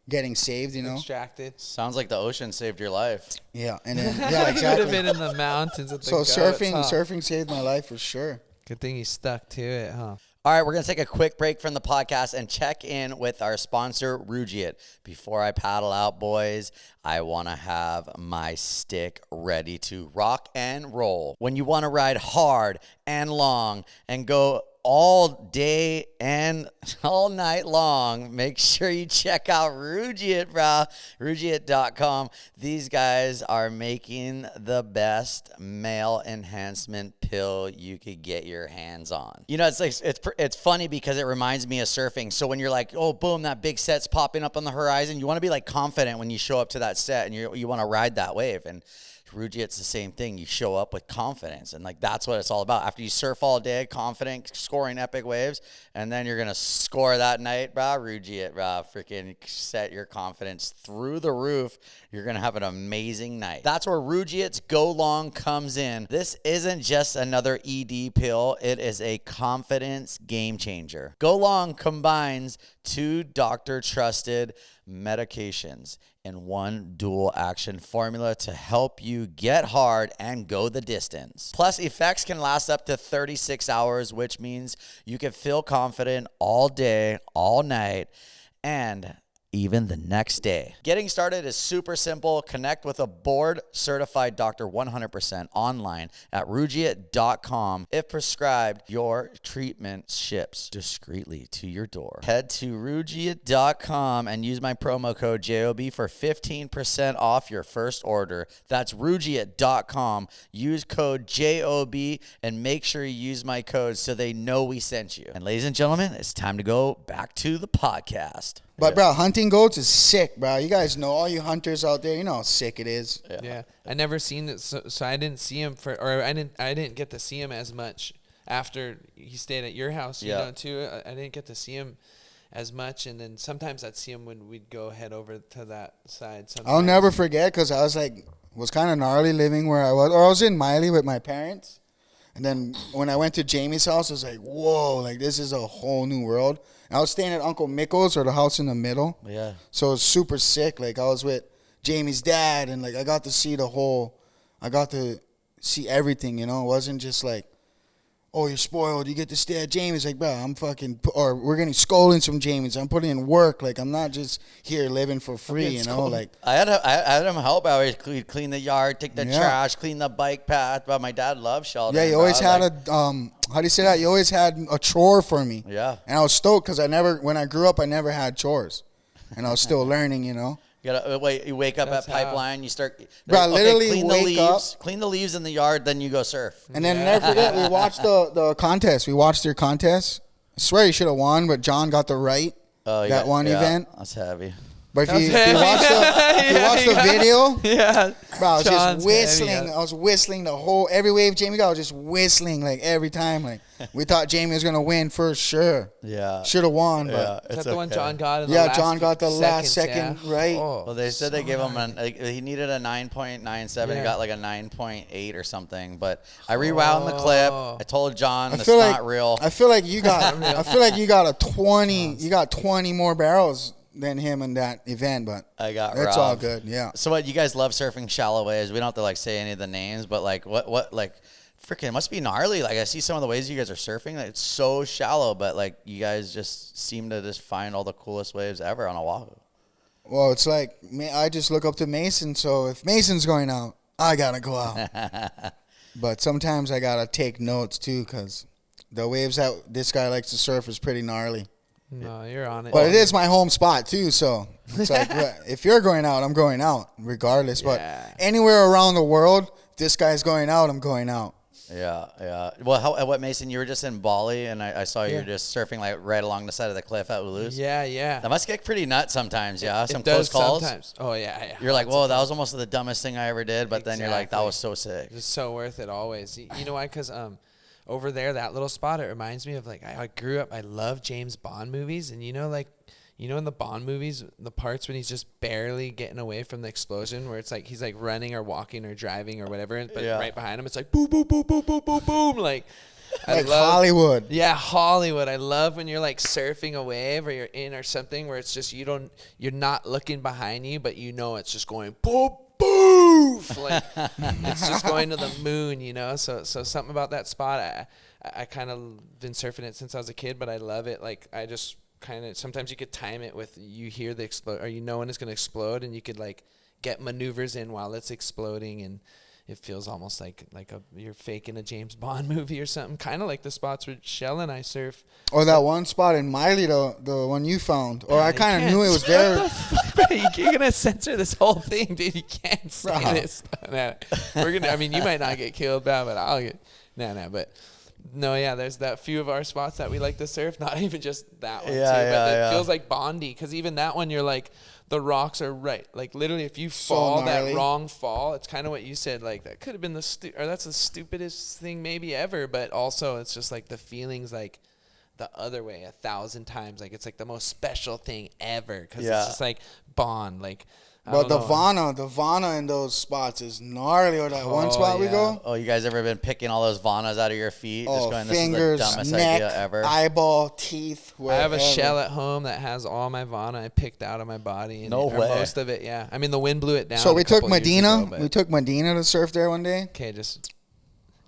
getting saved, you know? Extracted. Sounds like the ocean saved your life. Yeah, and then yeah, exactly. You would have been in the mountains with the So goats, surfing saved my life for sure. Good thing you stuck to it, huh? All right, we're going to take a quick break from the podcast and check in with our sponsor, RUGIET. Before I paddle out, boys, I want to have my stick ready to rock and roll. When you want to ride hard and long and go all day and all night long, make sure you check out RUGIET, bro. RUGIET.com. These guys are making the best male enhancement pill you could get your hands on. You know, it's like it's funny because it reminds me of surfing. So when you're like, oh, boom, that big set's popping up on the horizon, you want to be like confident when you show up to that set and you want to ride that wave. And RUGIET's the same thing. You show up with confidence, and like that's what it's all about. After you surf all day, confident, scoring epic waves, and then you're gonna score that night, bro. RUGIET, bro, freaking set your confidence through the roof. You're gonna have an amazing night. That's where RUGIET's Go Long comes in. This isn't just another ED pill. It is a confidence game changer. Go Long combines 2 doctor-trusted medications in one dual action formula to help you get hard and go the distance. Plus, effects can last up to 36 hours, which means you can feel confident all day, all night, and even the next day. Getting started is super simple. Connect with a board-certified doctor 100% online at RUGIET.com. If prescribed, your treatment ships discreetly to your door. Head to RUGIET.com and use my promo code JOB for 15% off your first order. That's RUGIET.com. Use code JOB and make sure you use my code so they know we sent you. And ladies and gentlemen, it's time to go back to the podcast. But bro, hunting goats is sick, bro. You guys know, all you hunters out there, you know how sick it is. Yeah. I never seen it, so I didn't see him I didn't get to see him as much after he stayed at your house, you know, too. I didn't get to see him as much, and then sometimes I'd see him when we'd go head over to that side. Sometimes. I'll never forget, because I was kind of gnarly living where I was, or I was in Miley with my parents. And then when I went to Jamie's house, I was like, whoa, like this is a whole new world. And I was staying at Uncle Mikko's, or the house in the middle. Yeah. So it was super sick. Like I was with Jamie's dad, and like I got to see everything, you know. It wasn't just like, oh, you're spoiled, you get to stay at Jamie's. Like, bro, I'm fucking, or we're getting scoldings from Jamie's. I'm putting in work. Like, I'm not just here living for free, you know. Like, I had him help. I always clean the yard, take the trash, clean the bike path. But my dad loved Sheldon. Yeah, he always had how do you say that? He always had a chore for me. Yeah. And I was stoked because when I grew up, I never had chores, and I was still learning, you know. You gotta wait. You wake up That's at Pipeline. You start. Bro, literally clean wake the leaves. up. Clean the leaves in the yard. Then you go surf. And then never forget, we watched the contest. We watched your contest. I swear you should have won, but John got the right that one event. That's heavy. But if you watch the video, Yeah. bro, I was John's just whistling. heavy, I was whistling every wave Jamie got. I was just whistling like every time. Like we thought Jamie was gonna win for sure. Yeah. Should have won, but Yeah, Is it's that the one okay. John got in the last John got the last second right. Oh, Well, they said they gave him he needed a 9.97. He Yeah. got like a 9.8 or something. But I rewound the clip. I told John it's feel not real. I feel like you got. I feel like you got a 20. You got 20 more barrels than him in that event, but I got that's robbed. all good. Yeah. So what, you guys love surfing shallow waves? We don't have to like say any of the names, but like what like freaking, it must be gnarly. Like I see some of the ways you guys are surfing. Like, it's so shallow, but like you guys just seem to just find all the coolest waves ever on Oahu. Well, it's like I just look up to Mason, so if Mason's going out, I gotta go out. But sometimes I gotta take notes too, because the waves that this guy likes to surf is pretty gnarly. no, you're on it. But it is my home spot too, so it's like if you're going out, I'm going out regardless. But Yeah. anywhere around the world, if this guy's going out, I'm going out. Yeah. Well, what, Mason, you were just in Bali, and I saw you were just surfing like right along the side of the cliff at Ulus. Yeah. That must get pretty nuts sometimes, yeah? Some It does close calls? sometimes. Oh, yeah. You're like, whoa, that was almost the dumbest thing I ever did, but then you're like, that was so sick. It's so worth it always. You know why? Because over there, that little spot, it reminds me of like I grew up. I love James Bond movies, and in the Bond movies, the parts when he's just barely getting away from the explosion, where it's like he's like running or walking or driving or whatever, but right behind him, it's like boom, boom, boom, boom, boom, boom, boom, like Hollywood. Yeah, Hollywood. I love when you're like surfing a wave or you're in or something where it's just you're not looking behind you, but you know it's just going boom. Boof! Like it's just going to the moon, you know. So something about that spot. I kind of been surfing it since I was a kid, but I love it. Like I just kind of sometimes you could time it with you hear the explode, or you know when it's gonna explode, and you could like get maneuvers in while it's exploding, and it feels almost like you're faking a James Bond movie or something. Kind of like the spots where Shell and I surf. Or that one spot in Miley, the one you found. Or I kind of knew it was there. You're gonna censor this whole thing, dude. You can't say this. No. We're gonna. I mean, you might not get killed, but I'll get. No. But no, yeah. There's that few of our spots that we like to surf. Not even just that one, but it feels like Bondy, because even that one, you're like, the rocks are right. Like literally, if you fall that wrong fall, it's kind of what you said. Like that could have been that's the stupidest thing maybe ever. But also, it's just like the feelings like the other way 1,000 times. Like it's like the most special thing ever, because it's just like Bond. Like, but the Vana in those spots is gnarly. Or that one spot we go. Oh, you guys ever been picking all those Vanas out of your feet? Oh, just going, fingers, this is the dumbest neck, idea ever. eyeball, teeth. Wherever. I have a shell at home that has all my Vana I picked out of my body. And No way. Most of it, yeah. I mean, the wind blew it down. So we took Medina. We took Medina to surf there one day. Okay,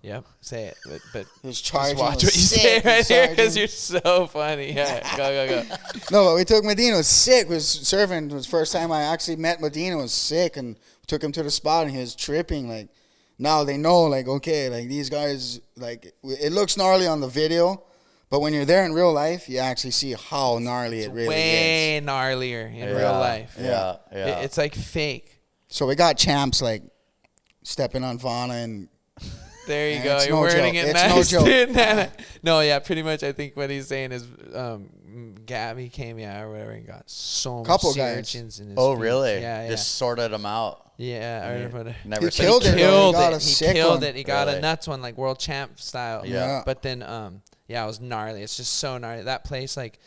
yep, say it, but His just charging watch was what you say sick, right his here, because charging. you're so funny. Yeah, go. No, but we took Medina. It was sick. It was surfing. It was the first time I actually met Medina. It was sick, and took him to the spot, and he was tripping. Like, now they know, like, okay, like these guys, like, it looks gnarly on the video, but when you're there in real life, you actually see how gnarly it really is. Way gnarlier in real life. Yeah. It's like fake. So we got champs like stepping on Vana, and There you and go. it's You're no wording joke. it It's no nice, joke. dude. No, yeah, pretty much. I think what he's saying is, Gabby came, or whatever, and got so Couple much sea guys. urchins in his Oh, feet. really? Yeah. Just sorted them out. Yeah, Never He seen killed it. Killed He got it. a He sick killed one. it. He got Really? a nuts one, like world champ style. Yeah. But then, it was gnarly. It's just so gnarly. That place, like,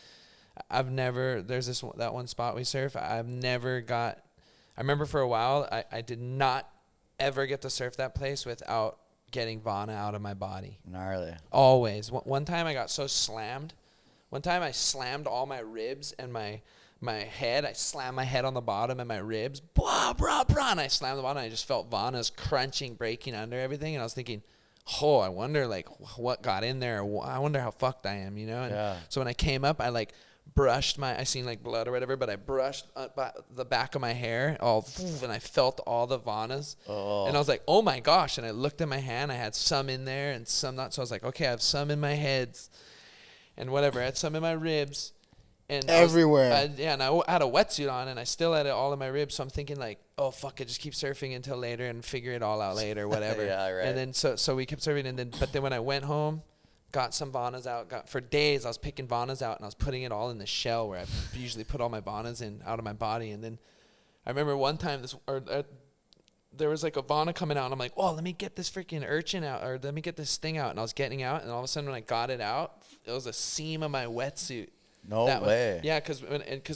there's that one spot we surf. I remember for a while, I did not ever get to surf that place without getting Vana out of my body. Gnarly. Always. One time I got so slammed. One time I slammed all my ribs and my my head. I slammed my head on the bottom and my ribs. Blah, blah, blah. And I slammed the bottom. And I just felt Vana's crunching, breaking under everything. And I was thinking, oh, I wonder, like, what got in there. I wonder how fucked I am, you know? And so when I came up, I, like, brushed I seen, like, blood or whatever, but I brushed the back of my hair and I felt all the Vanas. And I was like, oh, my gosh. And I looked at my hand. I had some in there and some not. So I was like, okay, I have some in my head and whatever. I had some in my ribs. And everywhere. And I had a wetsuit on, and I still had it all in my ribs. So I'm thinking, like, oh, fuck it, just keep surfing until later and figure it all out later, whatever. Yeah, right. And then so we kept surfing, but then when I went home, got some Vanas out. For days, I was picking Vanas out, and I was putting it all in the shell where I usually put all my Vanas in out of my body. And then I remember one time there was like a Vana coming out, and I'm like, oh, let me get this freaking urchin out, or let me get this thing out. And I was getting out, and all of a sudden when I got it out, it was a seam of my wetsuit. No way. Yeah, because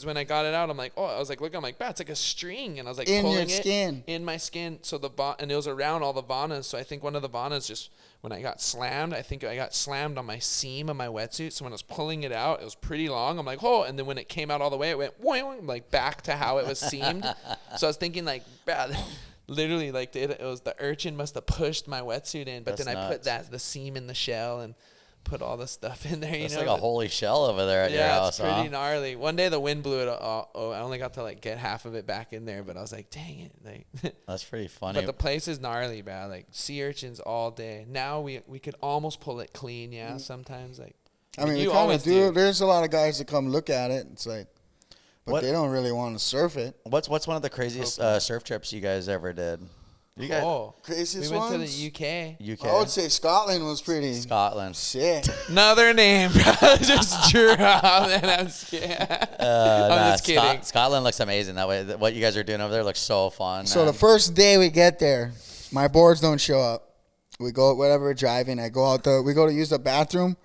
when I got it out, I'm like, oh, I was like, look, I'm like, it's like a string, and I was like, in pulling your skin, in my skin. So and it was around all the Vanas. So I think one of the Vanas just when I got slammed, I think I got slammed on my seam of my wetsuit. So when I was pulling it out, it was pretty long. I'm like, oh, and then when it came out all the way, it went like back to how it was seamed. So I was thinking like, literally like it was the urchin must have pushed my wetsuit in, but That's then I nuts. put the seam in the shell and put all the stuff in there. It's you know, like a holy shell over there at your house. Yeah, it's pretty gnarly. One day the wind blew it. I only got to like get half of it back in there, but I was like, dang it, like. That's pretty funny. But the place is gnarly, bro. Like sea urchins all day. Now we could almost pull it clean. Yeah, sometimes like. I mean, you we kind always of do. There's a lot of guys that come look at it. It's like, but they don't really want to surf it. What's one of the craziest surf trips you guys ever did? You guys, craziest we went ones? to the UK. I would say Scotland was pretty. Scotland. Sick. Another name, bro. Just drew out, and I'm just kidding. Scotland looks amazing that way. What you guys are doing over there looks so fun. So the first day we get there, my boards don't show up. We go, whatever we're driving, we go to use the bathroom.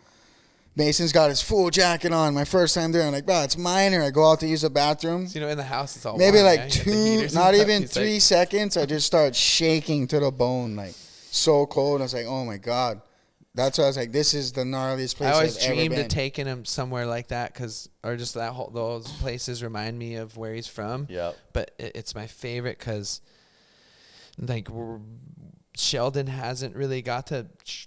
Mason's got his full jacket on. My first time there, I'm like, bro, it's minor. I go out to use the bathroom. So, in the house, it's all maybe warm, like right? 2, not even 3 seconds. I just start shaking to the bone, like so cold. I was like, oh my God. That's why I was like, this is the gnarliest place I always I've ever dreamed been. of taking him somewhere like that those places remind me of where he's from. Yeah. But it's my favorite because, like, Sheldon hasn't really got to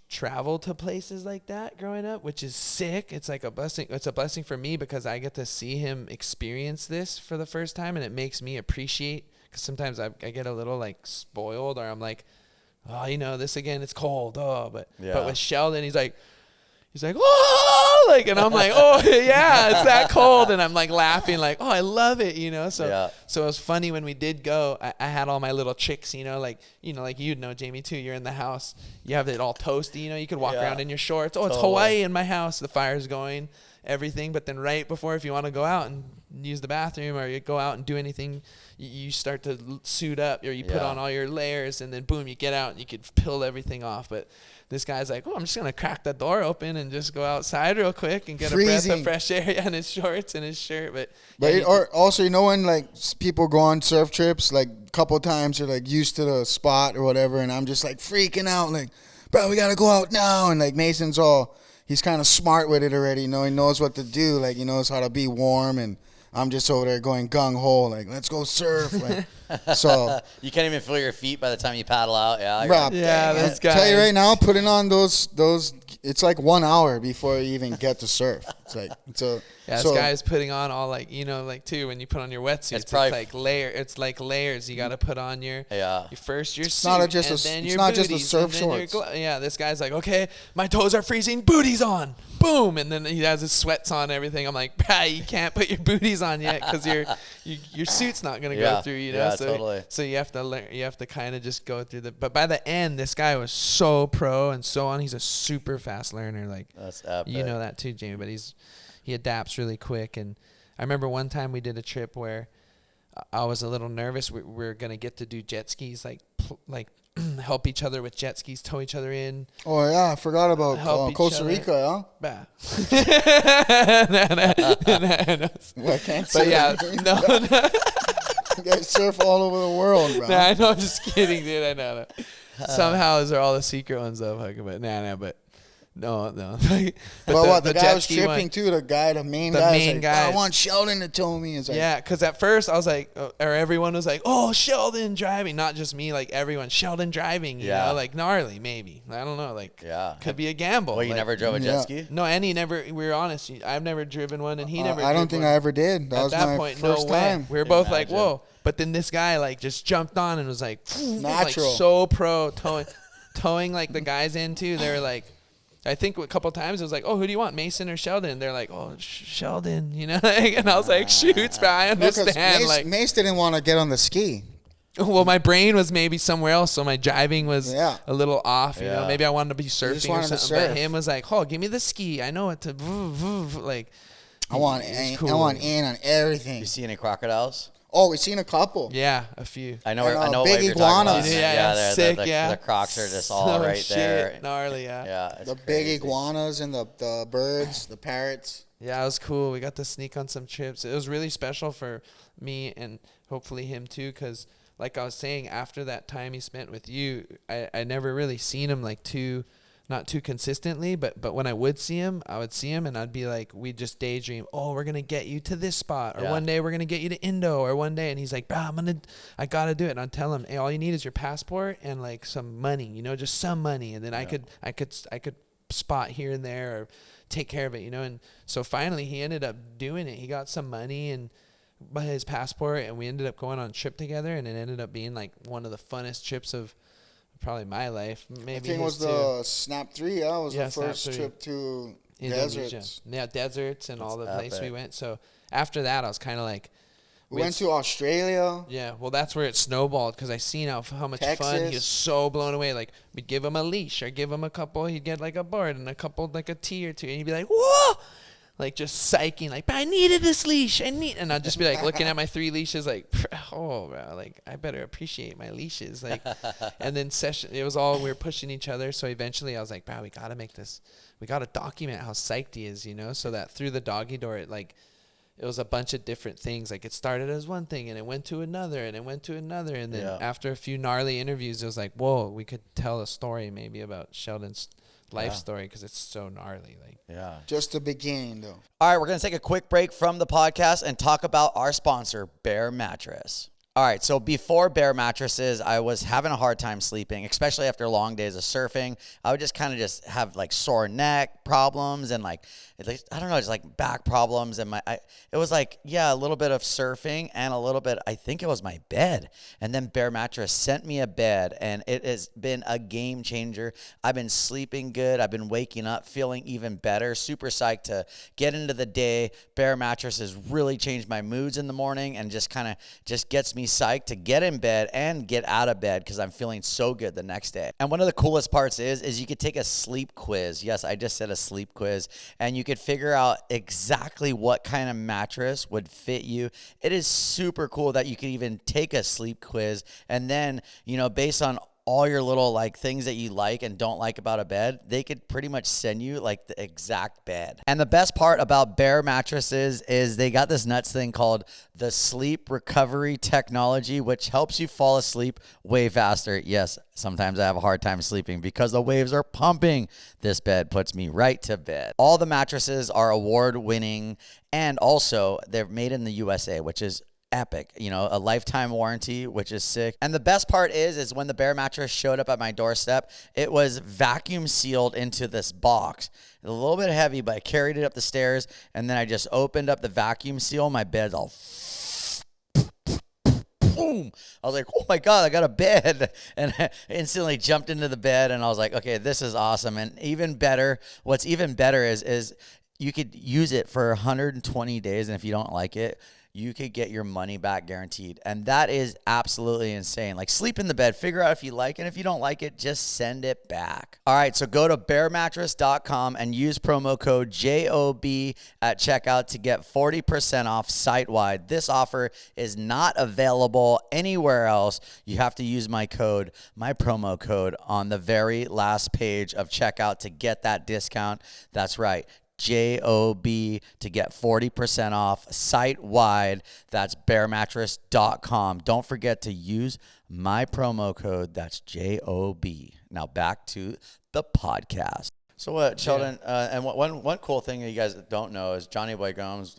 travel to places like that growing up, which is sick. It's like a blessing. It's a blessing for me because I get to see him experience this for the first time, and it makes me appreciate. Because sometimes I get a little like spoiled, or I'm like, oh, this again, it's cold. Oh, but with Sheldon, he's like, oh, like, and I'm like, oh yeah, it's that cold, and I'm like laughing, like, oh, I love it, So it was funny when we did go. I had all my little tricks, like Jamie too. You're in the house, you have it all toasty, you could walk around in your shorts. Oh, it's Hawaii in my house. The fire's going, everything. But then right before, if you want to go out and use the bathroom or you go out and do anything, you start to suit up, or you put on all your layers, and then boom, you get out and you could peel everything off. But this guy's like, oh, I'm just going to crack the door open and just go outside real quick and get a breath of fresh air in his shorts and his shirt. Or also, when like people go on surf trips, like a couple times they're like used to the spot or whatever, and I'm just like freaking out, like, bro, we got to go out now. And like Mason's he's kind of smart with it already, he knows what to do, like he knows how to be warm, and I'm just over there going gung-ho, like, let's go surf. Like, so you can't even feel your feet by the time you paddle out. This guy. Tell you right now, putting on those, it's like 1 hour before you even get to surf. It's like, this guy is putting on all like, too, when you put on your wetsuit, it's like layers. You got to put on your suit, not just then not just the surf shorts. This guy's like, okay, my toes are freezing, booties on. Boom, and then he has his sweats on and everything. I'm like, you can't put your booties on yet because your suit's not gonna go through, So, totally. So you have to learn. You have to kind of just go through But by the end, this guy was so pro and so on. He's a super fast learner. Like, that's epic. You know that too, Jamie. But he adapts really quick. And I remember one time we did a trip where I was a little nervous. We were gonna get to do jet skis, like help each other with jet skis, tow each other in. Oh yeah, I forgot about Costa Rica, Bah. Well, I can't say. But yeah, no. You guys surf all over the world, bro. Nah, I know, I'm just kidding, dude. I know. Somehow those are all the secret ones though, but but No. But what, the guy jet was ski tripping one- too, the main The guy was main like, guy. I want Sheldon to tow me. It's like, Yeah, because at first I was like, or everyone was like, oh, Sheldon driving. Not just me, like everyone, Sheldon driving, you know, like gnarly, maybe. I don't know, like, could be a gamble. Well, you like, never drove a jet ski? No, and he never, we were honest, I've never driven one, and he never I don't think one. I ever did. That At was that my point, first no way. time. We were both like, Imagine. whoa. But then this guy, like, just jumped on and was like, Natural. like so pro towing like the guys in too. They were like, I think a couple times it was like, oh, who do you want, Mason or Sheldon? And they're like, oh, Sheldon, you know? And I was like, shoots, bro, I No, 'cause understand. Mace didn't want to get on the ski. Well, my brain was maybe somewhere else, so my driving was Yeah. a little off. You know, Yeah. maybe I wanted to be surfing or wanted to something. But surf. him was like, oh, give me the ski. I know it to like. I want it's in on everything. You see any crocodiles? Oh, we've seen a couple. Yeah, a few. I know. And, I know big what you're talking about. iguanas. Yeah, they're- sick, the, yeah. The crocs are just all Oh, right shit, there. gnarly, yeah. Yeah, it's The crazy. big iguanas and the birds, the parrots. Yeah, it was cool. We got to sneak on some trips. It was really special for me and hopefully him too, because like I was saying, after that time he spent with you, I never really seen him like not too consistently, but when I would see him, and I'd be like, we'd just daydream, oh, we're going to get you to this spot, or one day we're going to get you to Indo, or one day, and he's like, I got to do it. And I'd tell him, hey, all you need is your passport and like some money, you know, just some money. And then I could spot here and there or take care of it, you know. And so finally he ended up doing it. He got some money and by his passport, and we ended up going on a trip together, and it ended up being like one of the funnest trips of probably my life. Maybe I think it was his the Snap 3. That was Yeah, the Snap first 3. trip to Indonesia. deserts. Yeah, deserts and all the That's places we epic. went. So after that, I was kind of like, We went to Australia. yeah, well, that's where it snowballed because I seen how much fun. He Texas. was so blown away. Like, we'd give him a leash or give him a couple. He'd get like a board and a couple, like a tea or two. And he'd be like, whoa! Like, just psyching. Like, I needed this leash. And I'd just be like looking at my 3 leashes like, oh, bro, like, I better appreciate my leashes. Like, and then it was all, we were pushing each other. So eventually I was like, bro, we got to make this. We got to document how psyched he is, you know, so that through the doggy door, it was a bunch of different things. Like, it started as one thing and it went to another and it went to another. And then after a few gnarly interviews, it was like, whoa, we could tell a story maybe about Sheldon's life story because it's so gnarly. Like, Yeah. Just the beginning, though. All right, we're going to take a quick break from the podcast and talk about our sponsor, Bear Mattress. All right, so before Bear Mattresses, I was having a hard time sleeping, especially after long days of surfing. I would just kind of just have like sore neck problems and like, I don't know, just like back problems. And it was like, yeah, a little bit of surfing and a little bit, I think it was my bed. And then Bear Mattress sent me a bed and it has been a game changer. I've been sleeping good. I've been waking up feeling even better. Super psyched to get into the day. Bear Mattress has really changed my moods in the morning and just kind of just gets me psyched to get in bed and get out of bed because I'm feeling so good the next day. And one of the coolest parts is you could take a sleep quiz. Yes, I just said a sleep quiz. And you could figure out exactly what kind of mattress would fit you. It is super cool that you can even take a sleep quiz and then, you know, based on all your little like things that you like and don't like about a bed, they could pretty much send you like the exact bed. And the best part about Bear Mattresses is they got this nuts thing called the sleep recovery technology, which helps you fall asleep way faster. Yes, sometimes I have a hard time sleeping because the waves are pumping. This bed puts me right to bed. All the mattresses are award-winning, and also they're made in the USA, which is epic, you know, a lifetime warranty, which is sick. And the best part is when the Bear Mattress showed up at my doorstep, it was vacuum sealed into this box. A little bit heavy, but I carried it up the stairs, and then I just opened up the vacuum seal. My bed's all boom. I was like, oh my God, I got a bed. And I instantly jumped into the bed, and I was like, okay, this is awesome. And even better, what's even better is you could use it for 120 days, and if you don't like it, you could get your money back guaranteed. And that is absolutely insane. Like, sleep in the bed, figure out if you like it. If you don't like it, just send it back. All right, so go to bearmattress.com and use promo code JOB at checkout to get 40% off site-wide. This offer is not available anywhere else. You have to use my promo code on the very last page of checkout to get that discount. That's right. JOB to get 40% off site-wide. That's bearmattress.com. Don't forget to use my promo code. That's JOB. Now back to the podcast. So what, Sheldon? And one cool thing that you guys don't know is Johnny Boy Gomes,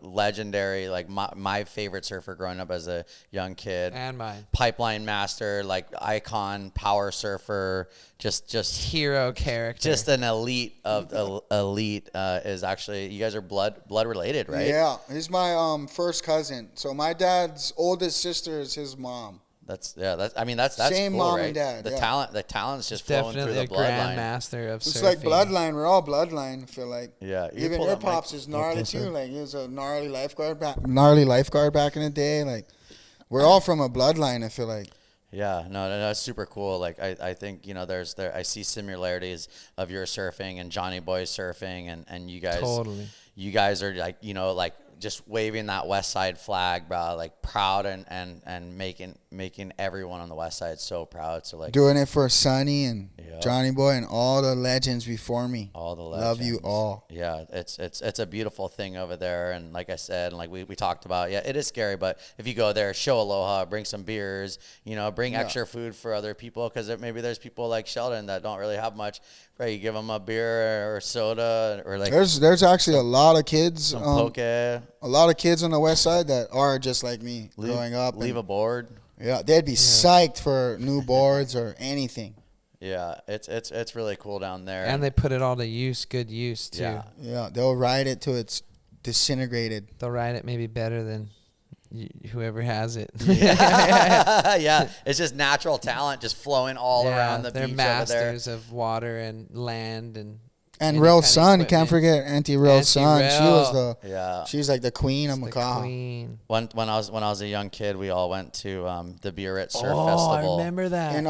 legendary, like my favorite surfer growing up as a young kid, And mine. pipeline master, like icon, power surfer, just Hero character. just an elite of elite. Is actually, you guys are blood related, right? Yeah, he's my first cousin. So my dad's oldest sister is his mom. That's Same cool, mom right? and dad, The yeah. talent's just flowing through Definitely the a bloodline. grandmaster of It's surfing. like bloodline. We're all bloodline. I feel like. Yeah, you Even pull your that mic pops is gnarly closer. too. Like he was a gnarly lifeguard back in the day. Like we're all from a bloodline. I feel like. Yeah, no, that's super cool. Like I think I see similarities of your surfing and Johnny Boy's surfing, and you guys Totally. You guys are like just waving that Westside flag, bro. Like proud and making everyone on the Westside so proud. So like Doing it for Sonny and Yeah. Johnny Boy and all the legends before me. all the Love you legends. all. Yeah, it's a beautiful thing over there, and like I said, and like we talked about, yeah, it is scary, but if you go there, show aloha, bring some beers, bring extra food for other people, because maybe there's people like Sheldon that don't really have much, right? You give them a beer or soda or like There's actually a lot of kids. some poke, A lot of kids on the West Side that are just like me growing up. leave and, a board. yeah, they'd be psyched for new boards or anything. Yeah, it's really cool down there. And they put it all to use, good use too. Yeah. Yeah, they'll ride it till it's disintegrated. They'll ride it maybe better than whoever has it. Yeah, it's just natural talent just flowing all around the they're beach over there. masters of water and land and And any Rel's kind of son, equipment. can't forget Auntie Rel's son. She was Yeah. she's like the queen of The Makaha. queen. When I was a young kid, we all went to the Biarritz Surf Oh, Festival. I remember that. And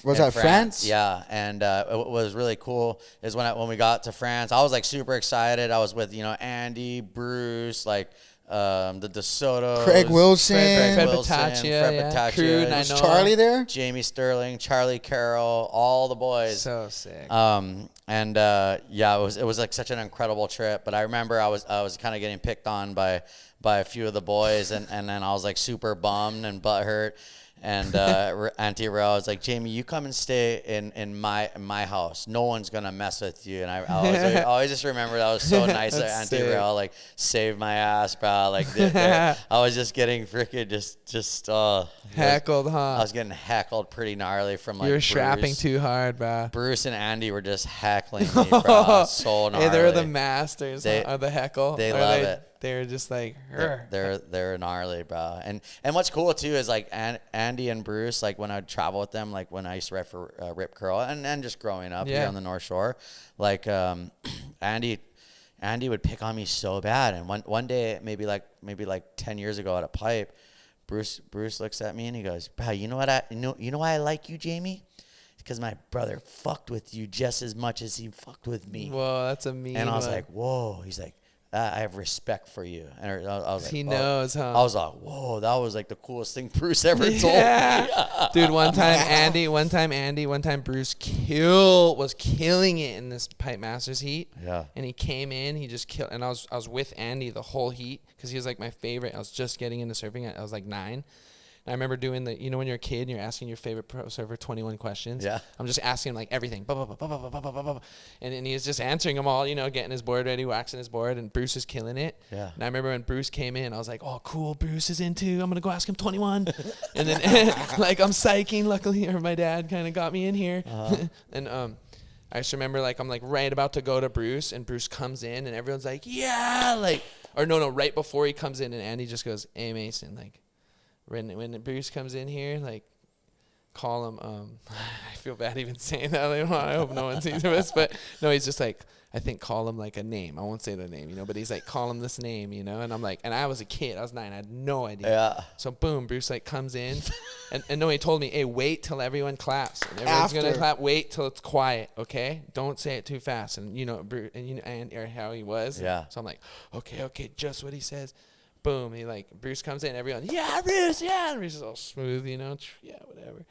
was in that France? Yeah, and what was really cool is when we got to France, I was like super excited. I was with Andy, Bruce, like the DeSoto, Craig Wilson. Fred Wilson, Patachia, Fred yeah. Patachia, Crude, I Was know. Charlie there? Jamie Sterling, Charlie Carroll, all the boys. So sick. It was like such an incredible trip. But I remember I was kind of getting picked on by a few of the boys, and then I was like super bummed and butthurt. And Auntie Ro was like, Jamie, you come and stay in my house. No one's gonna mess with you. And I always just remember that was so nice that That's Auntie sick. Ro like saved my ass, bro. Like I was just getting freaking Heckled, huh? I was getting heckled pretty gnarly from like You were strapping Bruce. too hard, bro. Bruce and Andy were just heckling me, bro. So gnarly. Hey, they're the masters of the heckle. they Or love it. They're just like, They're gnarly, bro. And what's cool too is like Andy and Bruce, like when I'd travel with them, like when I used to ride for Rip Curl and just growing up here on the North Shore, like Andy would pick on me so bad. And one day, maybe like 10 years ago at a pipe, Bruce looks at me and he goes, bro, you know why I like you, Jamie? Because my brother fucked with you just as much as he fucked with me. whoa, that's a mean And I was one. like, whoa. He's like, I have respect for you. And I was like, He oh. knows, huh? I was like, whoa, that was like the coolest thing Bruce ever told me. Dude, one time Bruce was killing it in this Pipe Masters heat. Yeah. And he came in, he just killed, and I was with Andy the whole heat because he was like my favorite. I was just getting into surfing. I was like 9. And I remember doing when you're a kid and you're asking your favorite pro surfer 21 questions. Yeah. I'm just asking him like everything. And then he's just answering them all, getting his board ready, waxing his board, and Bruce is killing it. Yeah. And I remember when Bruce came in, I was like, oh, cool, Bruce is into, I'm going to go ask him 21. And then like I'm psyching, luckily, or my dad kind of got me in here. And I just remember like I'm like right about to go to Bruce, and Bruce comes in and everyone's like, yeah, like, or no, right before he comes in, and Andy just goes, hey, Mason, like, when Bruce comes in here, like, call him, I feel bad even saying that. I hope no one sees this, but no, he's just like, I think call him like a name. I won't say the name, but he's like, call him this name, and I'm like, and I was a kid. I was 9. I had no idea. Yeah. So boom, Bruce like comes in, and no, he told me, hey, wait till everyone claps. And everyone's going to clap. Wait till it's quiet, okay? Don't say it too fast. And, Bruce, and or how he was. Yeah. So I'm like, okay, just what he says. Boom, Bruce comes in, everyone, yeah, Bruce, yeah. And Bruce is all smooth, yeah, whatever.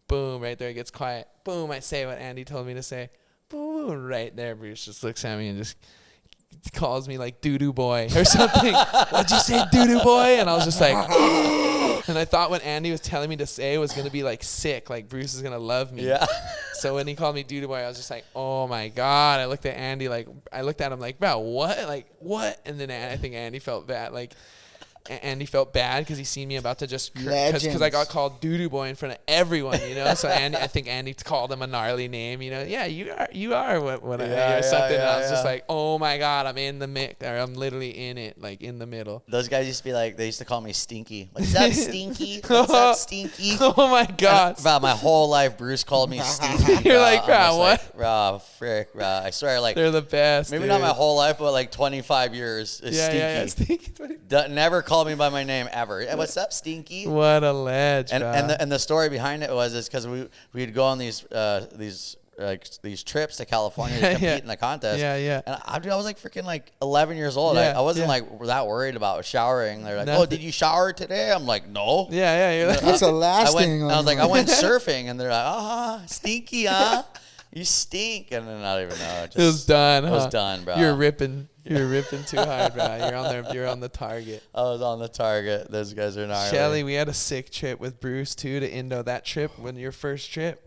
Boom, right there, it gets quiet. Boom, I say what Andy told me to say. Boom, right there, Bruce just looks at me and just calls me like doo-doo boy or something. What'd you say, doo-doo boy? And I was just like, and I thought what Andy was telling me to say was going to be like sick, like Bruce is going to love me. Yeah. So when he called me Dude Boy, I was just like, oh my God. I looked at Andy him like, bro, what? Like, what? And then I think Andy felt bad. Like, Andy felt bad because he seen me about to just because I got called Doo-Doo Boy in front of everyone, you know. So I think Andy called him a gnarly name, you know. Yeah, you are what or something. And I was just like, oh my God, I'm in the mix, or I'm literally in it, like in the middle. Those guys used to be like, they used to call me Stinky. What's up, Stinky? What's up, Stinky? Oh my God. Bro, my whole life, Bruce called me Stinky. You're like, bro, what? Like, bro, frick, bro. I swear, like, they're the best. Maybe dude. not my whole life, but like 25 years. Is Stinky. Yeah, Stinky. Never called me by my name ever. Hey, what's up, Stinky? What a ledge. And the story behind it was because we'd go on these trips to California to compete in the contest. Yeah. And I was like freaking like 11 years old. Yeah, I wasn't like that worried about showering. They're like, Nothing. oh, did you shower today? I'm like, no. Yeah. You're like, That's the last thing. I was like, I went surfing, and they're like, Stinky, huh? You stink. And then I don't even know. It was done. It was done, bro. You're ripping too hard, bro. You're on the target. I was on the target. Those guys are gnarly. Shelly, we had a sick trip with Bruce too to Indo. That trip, your first trip.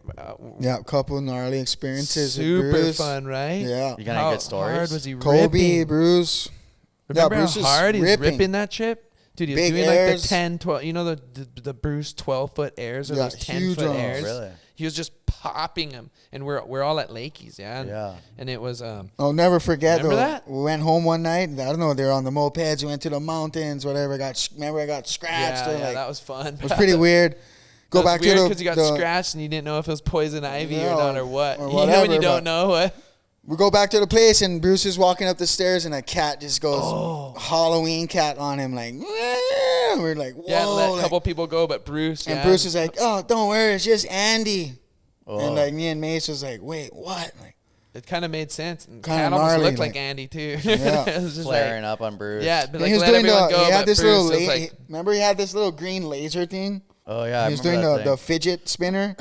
Yeah, a couple gnarly experiences. Super with Bruce. fun, right? Yeah. You got any good stories? How hard was he Kobe, ripping? Bruce. Remember Bruce how is hard he was ripping. ripping that trip? Dude, he was Big doing airs. like the 10, 12, you know the Bruce 12-foot airs or Yeah, those huge 10-foot ones. airs? Really? He was just popping them, and we're all at Lakey's, yeah. And it was I'll never forget. Remember though, that? We went home one night. I don't know. They were on the mopeds. We went to the mountains. Whatever. Remember, I got scratched. yeah, like, that was fun. it was pretty weird. Go back to the because you got scratched and you didn't know if it was poison ivy or not or what. or You know when you whatever, don't know what. We go back to the place, and Bruce is walking up the stairs, and a cat just goes Halloween cat on him, like. "Wah!" We're like, whoa. Yeah, let a couple people go, but Bruce. And yeah. Bruce is like, oh, don't worry, it's just Andy. Oh. And like me and Mace was like, wait, what? Like, It kind of made sense. And Kinda cat almost gnarly, looked like like- Andy too. Yeah. It was just Flaring like, up on Bruce. yeah, but and like he was let doing everyone go. he had but this Bruce little, was like, remember he had this little green laser thing? Oh yeah, He was doing the fidget spinner.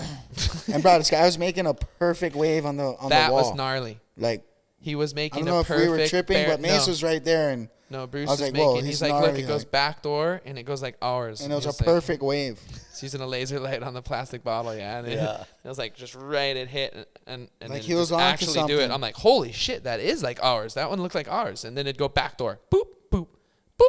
And bro, this guy was making a perfect wave on the that wall. was gnarly. Like, He was I making don't know a if perfect. we were tripping, but Mace no, was right there, and no, Bruce I was was like, making. whoa, He's he's like, look, gnarly, it goes like- back door and it goes like ours. and it was a He's like- perfect wave. He's using a laser light on the plastic bottle, yeah. And Yeah. it was like just right at hit, and Like then he was just on to actually do it. something. I'm like, holy shit, that is like ours. That one looked like ours, and then it'd go back door, boop, boop, boop,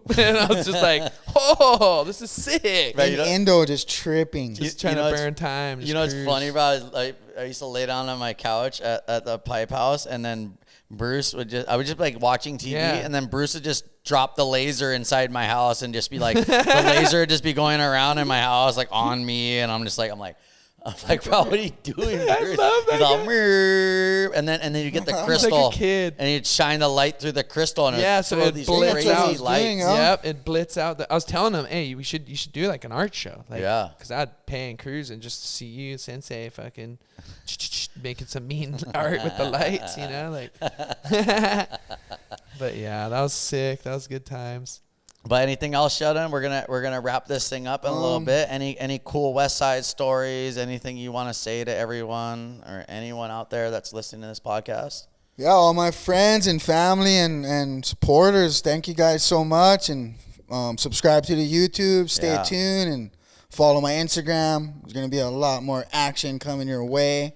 boop, and I was just like, oh, this is sick. Right, And you know- Indo just tripping. Just You trying know, to it's- burn time. You know what's funny, bro? Like I used to lay down on my couch at the pipe house, and then Bruce I would just be like watching TV, Yeah. and then Bruce would just drop the laser inside my house and just be like, the laser would just be going around in my house, like on me, and I'm like, bro, what are you doing? Bruce? love that He's all, guy. "Meow," and then you get the like a crystal, kid. and you'd shine the light through the crystal, and Yeah, it'd so throw it these blits crazy out. lights. Doing, huh? Yep, it blits out. I was telling him, hey, you should do like an art show. Like, Yeah. Because I'd pay and cruise and just see you, Sensei, fucking making some mean art with the lights, you know, like. But yeah, that was sick. That was good times. But anything else, Sheldon? We're gonna wrap this thing up in a little bit. Any cool Westside stories? Anything you want to say to everyone or anyone out there that's listening to this podcast? Yeah, all my friends and family and supporters, thank you guys so much. And subscribe to the YouTube. Stay tuned and follow my Instagram. There's going to be a lot more action coming your way.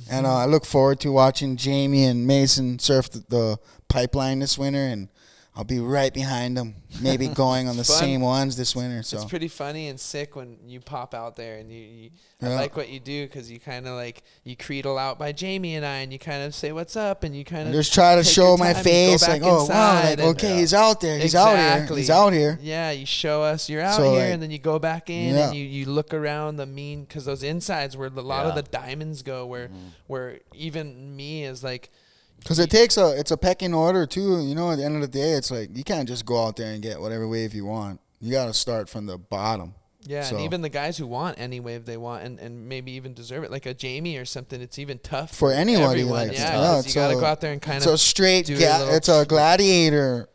And I look forward to watching Jamie and Mason surf the pipeline this winter. And I'll be right behind them, maybe going on the Fun. same ones this winter. So It's pretty funny and sick when you pop out there and I Yeah. like what you do because you kind of like you creedle out by Jamie and I and you kind of say what's up and you kind of just try to take show your my time and go face back like, oh, wow, inside like, and- okay, he's out there. He's out here. Exactly. He's out here. Yeah, you show us you're out So, here, like, and then you go back in yeah. and you look around the mean because those insides where a lot of Yeah. the diamonds go, where even me is like, Because it's a pecking order too. You know, at the end of the day, it's like you can't just go out there and get whatever wave you want. You got to start from the bottom. yeah, So- and even the guys who want any wave they want and maybe even deserve it, like a Jamie or something, it's even tough For anybody, everyone. like, yeah, yeah, 'cause it's you gotta a- go out there and kind It's a of straight. do a little- It's a gladiator.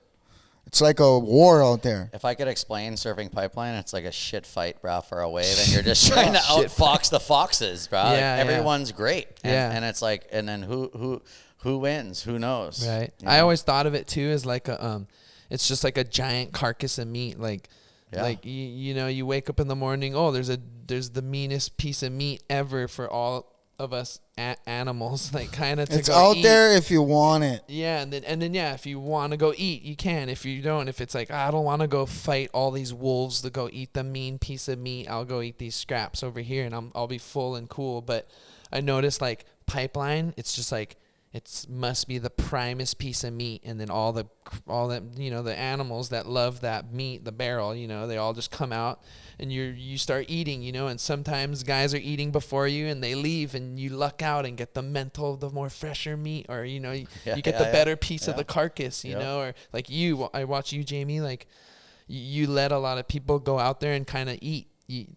It's like a war out there. If I could explain surfing pipeline, it's like a shit fight, bro, for a wave, and you're just trying to Shit outfox the foxes, bro. Like, Yeah, yeah. everyone's great, and, Yeah. and it's like, and then who wins? Who knows? right. You I know? always thought of it too as like a it's just like a giant carcass of meat, like. Yeah. Like you know, you wake up in the morning. Oh, there's the meanest piece of meat ever for all of us animals, like kind of to It's go out eat. there if you want it. Yeah, and then yeah, if you want to go eat, you can. If you don't, if it's like I don't want to go fight all these wolves to go eat the mean piece of meat, I'll go eat these scraps over here, and I'll be full and cool. But I noticed like pipeline, it's just like must be the primest piece of meat, and then all that the animals that love that meat, the barrel, they all just come out, and you start eating, and sometimes guys are eating before you and they leave, and you luck out and get the more fresher meat, or you get the better piece of the carcass, or like I watch you, Jamie, like you let a lot of people go out there and kind of eat.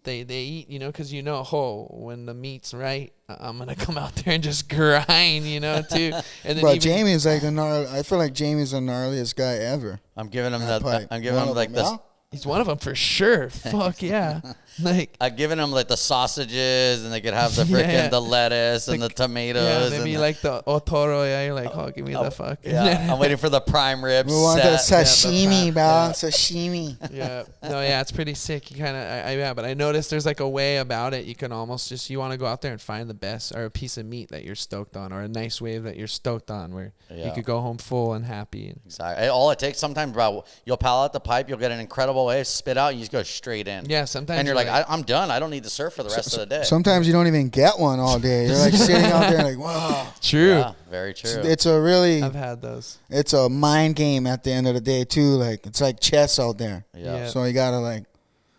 They eat, because when the meat's right, I'm gonna come out there and just grind, too. And then Bro, Jamie's like I feel like Jamie's the gnarliest guy ever. I'm giving him the he's one of them for sure. Fuck yeah. Like I've given him like the sausages, and they could have the freaking the lettuce and the tomatoes. Yeah, maybe and like the otoro. Yeah, you're like, give me the fuck. Yeah, I'm waiting for the prime rib. We want the sashimi, bro. Yeah. Sashimi. Yeah. No, yeah, it's pretty sick. You kind of, but I noticed there's like a way about it. You can almost you want to go out there and find the best, or a piece of meat that you're stoked on, or a nice wave that you're stoked on, where you could go home full and happy. Exactly. All it takes sometimes, bro, you'll pal out the pipe, you'll get an incredible wave, spit out, and you just go straight in. Yeah, sometimes. And you're like, I'm done. I don't need to surf for the rest of the day. Sometimes you don't even get one all day. You're like sitting out there like, wow. True. Yeah, very true. It's a really. I've had those. It's a mind game at the end of the day too. Like it's like chess out there. Yeah. So you gotta like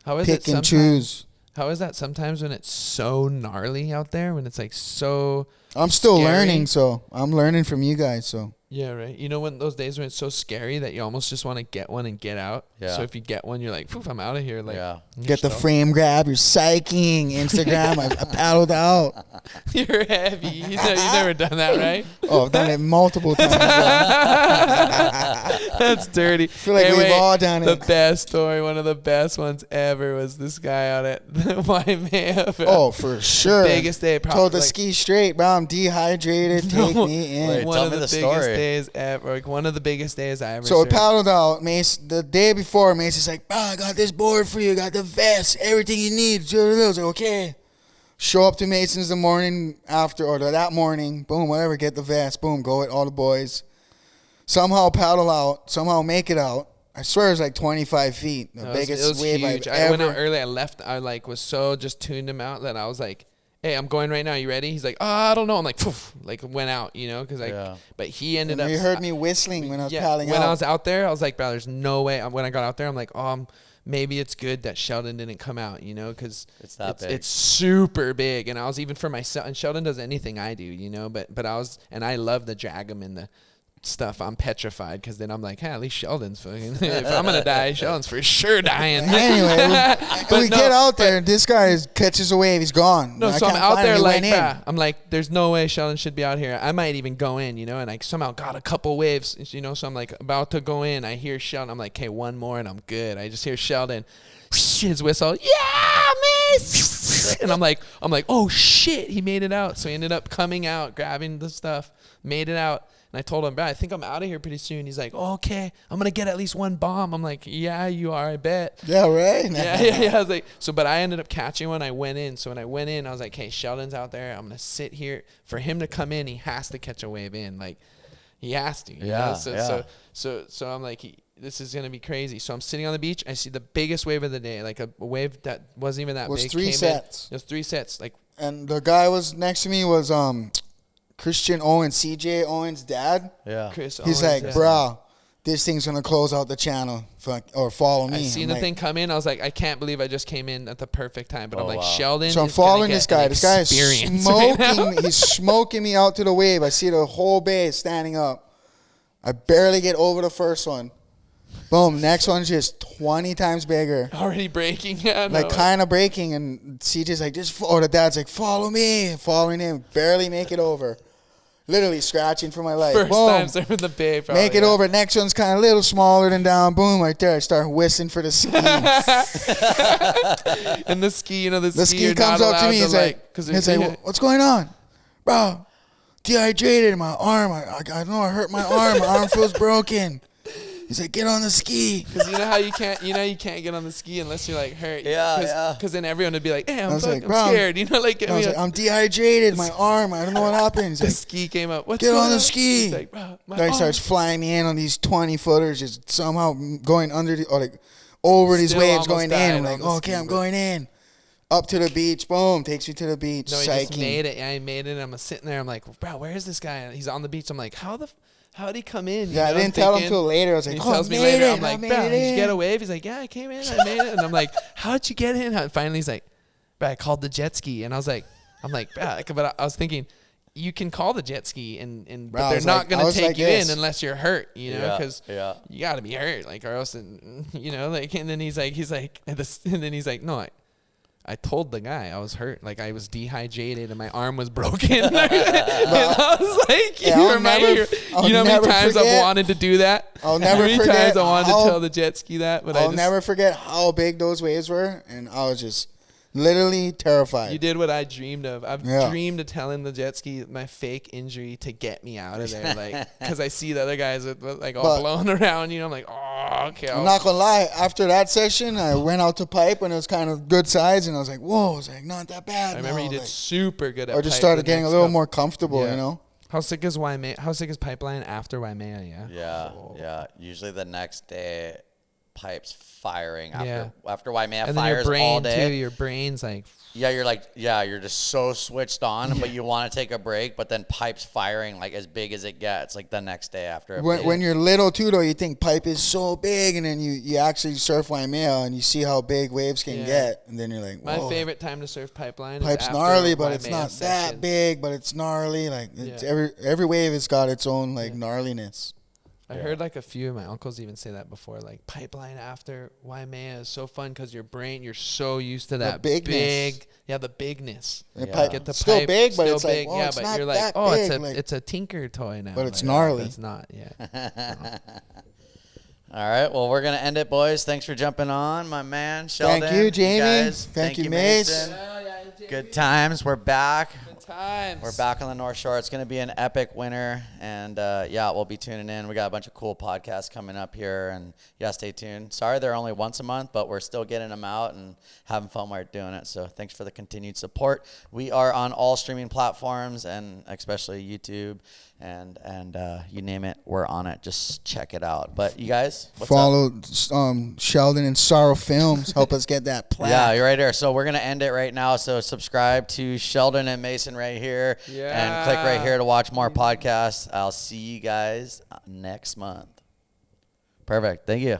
How is pick and choose. How is that sometimes when it's so gnarly out there? When it's like so. I'm still scary? learning, so I'm learning from you guys. So. Yeah, right. When those days when it's so scary that you almost just want to get one and get out. Yeah. So if you get one, you're like, poof, I'm out of here. Like, Get the frame grab. You're psyching. Instagram. I paddled out. You're heavy. You've never done that, right? Oh, I've done it multiple times. That's dirty. I feel like we've all done it. The best story, one of the best ones ever, was this guy out at Waimea. Oh, for sure. Biggest day. Told the ski straight, bro. I'm dehydrated. Take me in. Wait, tell me the story. Days ever, like one of the biggest days I ever. So we surfed. paddled out. Mace, the day before, Mace is like, I got this board for you. Got the vest, everything you need. I was like, okay. Show up to Mason's the morning after, or that morning. Boom, whatever. Get the vest. Boom, go with all the boys. Somehow paddle out. Somehow make it out. I swear it was like 25 feet. The biggest wave huge. I've ever. I went out early. I was so just tuned him out that I was like, hey, I'm going right now. You ready? He's like, I don't know. I'm like, poof, like went out, because but he ended up. You heard me whistling when I was paddling out. When I was out there, I was like, bro, there's no way. When I got out there, I'm like, maybe it's good that Sheldon didn't come out, because it's super big. And I was even for myself, and Sheldon does anything I do, but I was, and I love to drag him in the stuff. I'm petrified because then I'm like, at least Sheldon's fucking. If I'm gonna die, Sheldon's for sure dying. Anyway, we get out there. This guy catches a wave. He's gone. No, so I'm out there like, I'm like, there's no way Sheldon should be out here. I might even go in, and I somehow got a couple waves, so I'm like about to go in. I hear Sheldon. I'm like, okay, one more and I'm good. I just hear Sheldon, his whistle, yeah, miss. And I'm like, oh shit, he made it out. So he ended up coming out, grabbing the stuff, made it out. And I told him, I think I'm out of here pretty soon. He's like, oh, okay, I'm going to get at least one bomb. I'm like, yeah, you are, I bet. Yeah, right? Yeah. I was like, but I ended up catching one. I went in. So when I went in, I was like, hey, Sheldon's out there. I'm going to sit here. For him to come in, he has to catch a wave in. Like, he has to. So I'm like, this is going to be crazy. So I'm sitting on the beach. I see the biggest wave of the day, like a wave that wasn't even that big. It was 3 sets. It was 3 sets. And the guy was next to me was Christian Owens, CJ Owens' dad. Yeah. He's like, bro, this thing's going to close out the channel or follow me. I seen the thing come in. I was like, I can't believe I just came in at the perfect time. But I'm like, Sheldon. So I'm following this guy. This guy is smoking. He's smoking me out to the wave. I see the whole base standing up. I barely get over the first one. Boom. Next one's just 20 times bigger. Already breaking. Yeah, like kind of breaking. And CJ's like, the dad's like, follow me. Following him. Barely make it over. Literally scratching for my life. First Boom. time surfing the bay. Probably, make it over. Next one's kind of a little smaller than down. Boom. Right there. I start whistling for the ski. And the ski, the ski comes up to me. He's like, what's going on? Bro, dehydrated. My arm. I know I hurt my arm. My arm feels broken. He's like, get on the ski. Because you know how you can't get on the ski unless you're like hurt. Yeah. Because then everyone would be like, hey, I'm like, scared. You know, like I was like, I'm dehydrated. My arm. I don't know what happened. He's the like, ski came up. What's get going on the ski. He's like, bro, my Guy arm. starts flying me in on these 20-footers, just somehow going under or like over these Still waves, almost going in. died I'm like, on the okay, ski, I'm but- going in. Up to the beach, boom, takes me to the beach. No, he just Psyching. made it. Yeah, he made it. I'm sitting there. I'm like, bro, where is this guy? And he's on the beach. I'm like, how did he come in? You Yeah, I know, didn't I'm tell him thinking- till later. I was And like, he oh, tells I me made later. it. I'm like, I made bro, it did you get a in. wave? He's like, yeah, I came in. I made it. And I'm like, how'd you get in? Finally, he's like, bro, I called the jet ski. And I was like, bro, but I was thinking, you can call the jet ski, but Bro, I they're was not like- going I to was take like you this. in unless you're hurt, you know, because Yeah. you got to be hurt, like, or else, you know, like, and then he's like, and then he's like, no, I told the guy I was hurt, like I was dehydrated and my arm was broken. And I was like, Yeah, you know how many times I've wanted to do that? I'll never How many forget times I wanted to how- tell the jet ski that, but I'll never forget how big those waves were, and I was just literally terrified. You did what I dreamed of. I've Yeah. dreamed of telling the jet ski my fake injury to get me out of there, like, because I see the other guys with, like, all But- blown around. You know, I'm like, oh, okay. I'm not gonna lie. After that session, I went out to pipe, and it was kind of good size, and I was like, "Whoa!" I was like, "Not that bad." I remember now. you did Like, super good at. or just pipe started the getting a next little couple- more comfortable, Yeah. you know. How sick is Waimea? How sick is Pipeline after Waimea? Yeah. Yeah. Usually the next day, pipes firing Yeah. after Waimea And then your fires all brain day. too. Your brain's like. Yeah, you're just so switched on, but you want to take a break, but then pipes firing like as big as it gets, like the next day after. When you're little too, though, you think pipe is so big, and then you actually surf Waimea, and you see how big waves can Yeah. get, and then you're like, My "Whoa, favorite time to surf Pipeline is pipe's after gnarly, but it's Waimea not sessions. that big, but it's gnarly." Like it's Yeah. every wave has got its own like Yeah. gnarliness. I heard like a few of my uncles even say that before. Like Pipeline after Waimea is so fun because you're so used to that bigness. the bigness. The Yeah. pipe, Get the still pipe, big, but still it's big. like, yeah, it's but not you're like, that oh, big. Like, it's a tinker toy now. But it's Like, gnarly. It's not. Yeah. All right, well, we're gonna end it, boys. Thanks for jumping on, my man, Sheldon. Thank you, Jamie. Guys. Thank you, Mace. Mason. Good times. We're back. Good times. We're back on the North Shore. It's going to be an epic winter. And, we'll be tuning in. We got a bunch of cool podcasts coming up here. And, stay tuned. Sorry they're only once a month, but we're still getting them out and having fun while we're doing it. So thanks for the continued support. We are on all streaming platforms, and especially YouTube. And you name it, we're on it. Just check it out. But you guys, what's up? Follow Sheldon and Sorrow Films. Help us get that plaque. Yeah, you're right there. So we're going to end it right now. So subscribe to Sheldon and Mason right here. And click right here to watch more podcasts. I'll see you guys next month. Perfect. Thank you.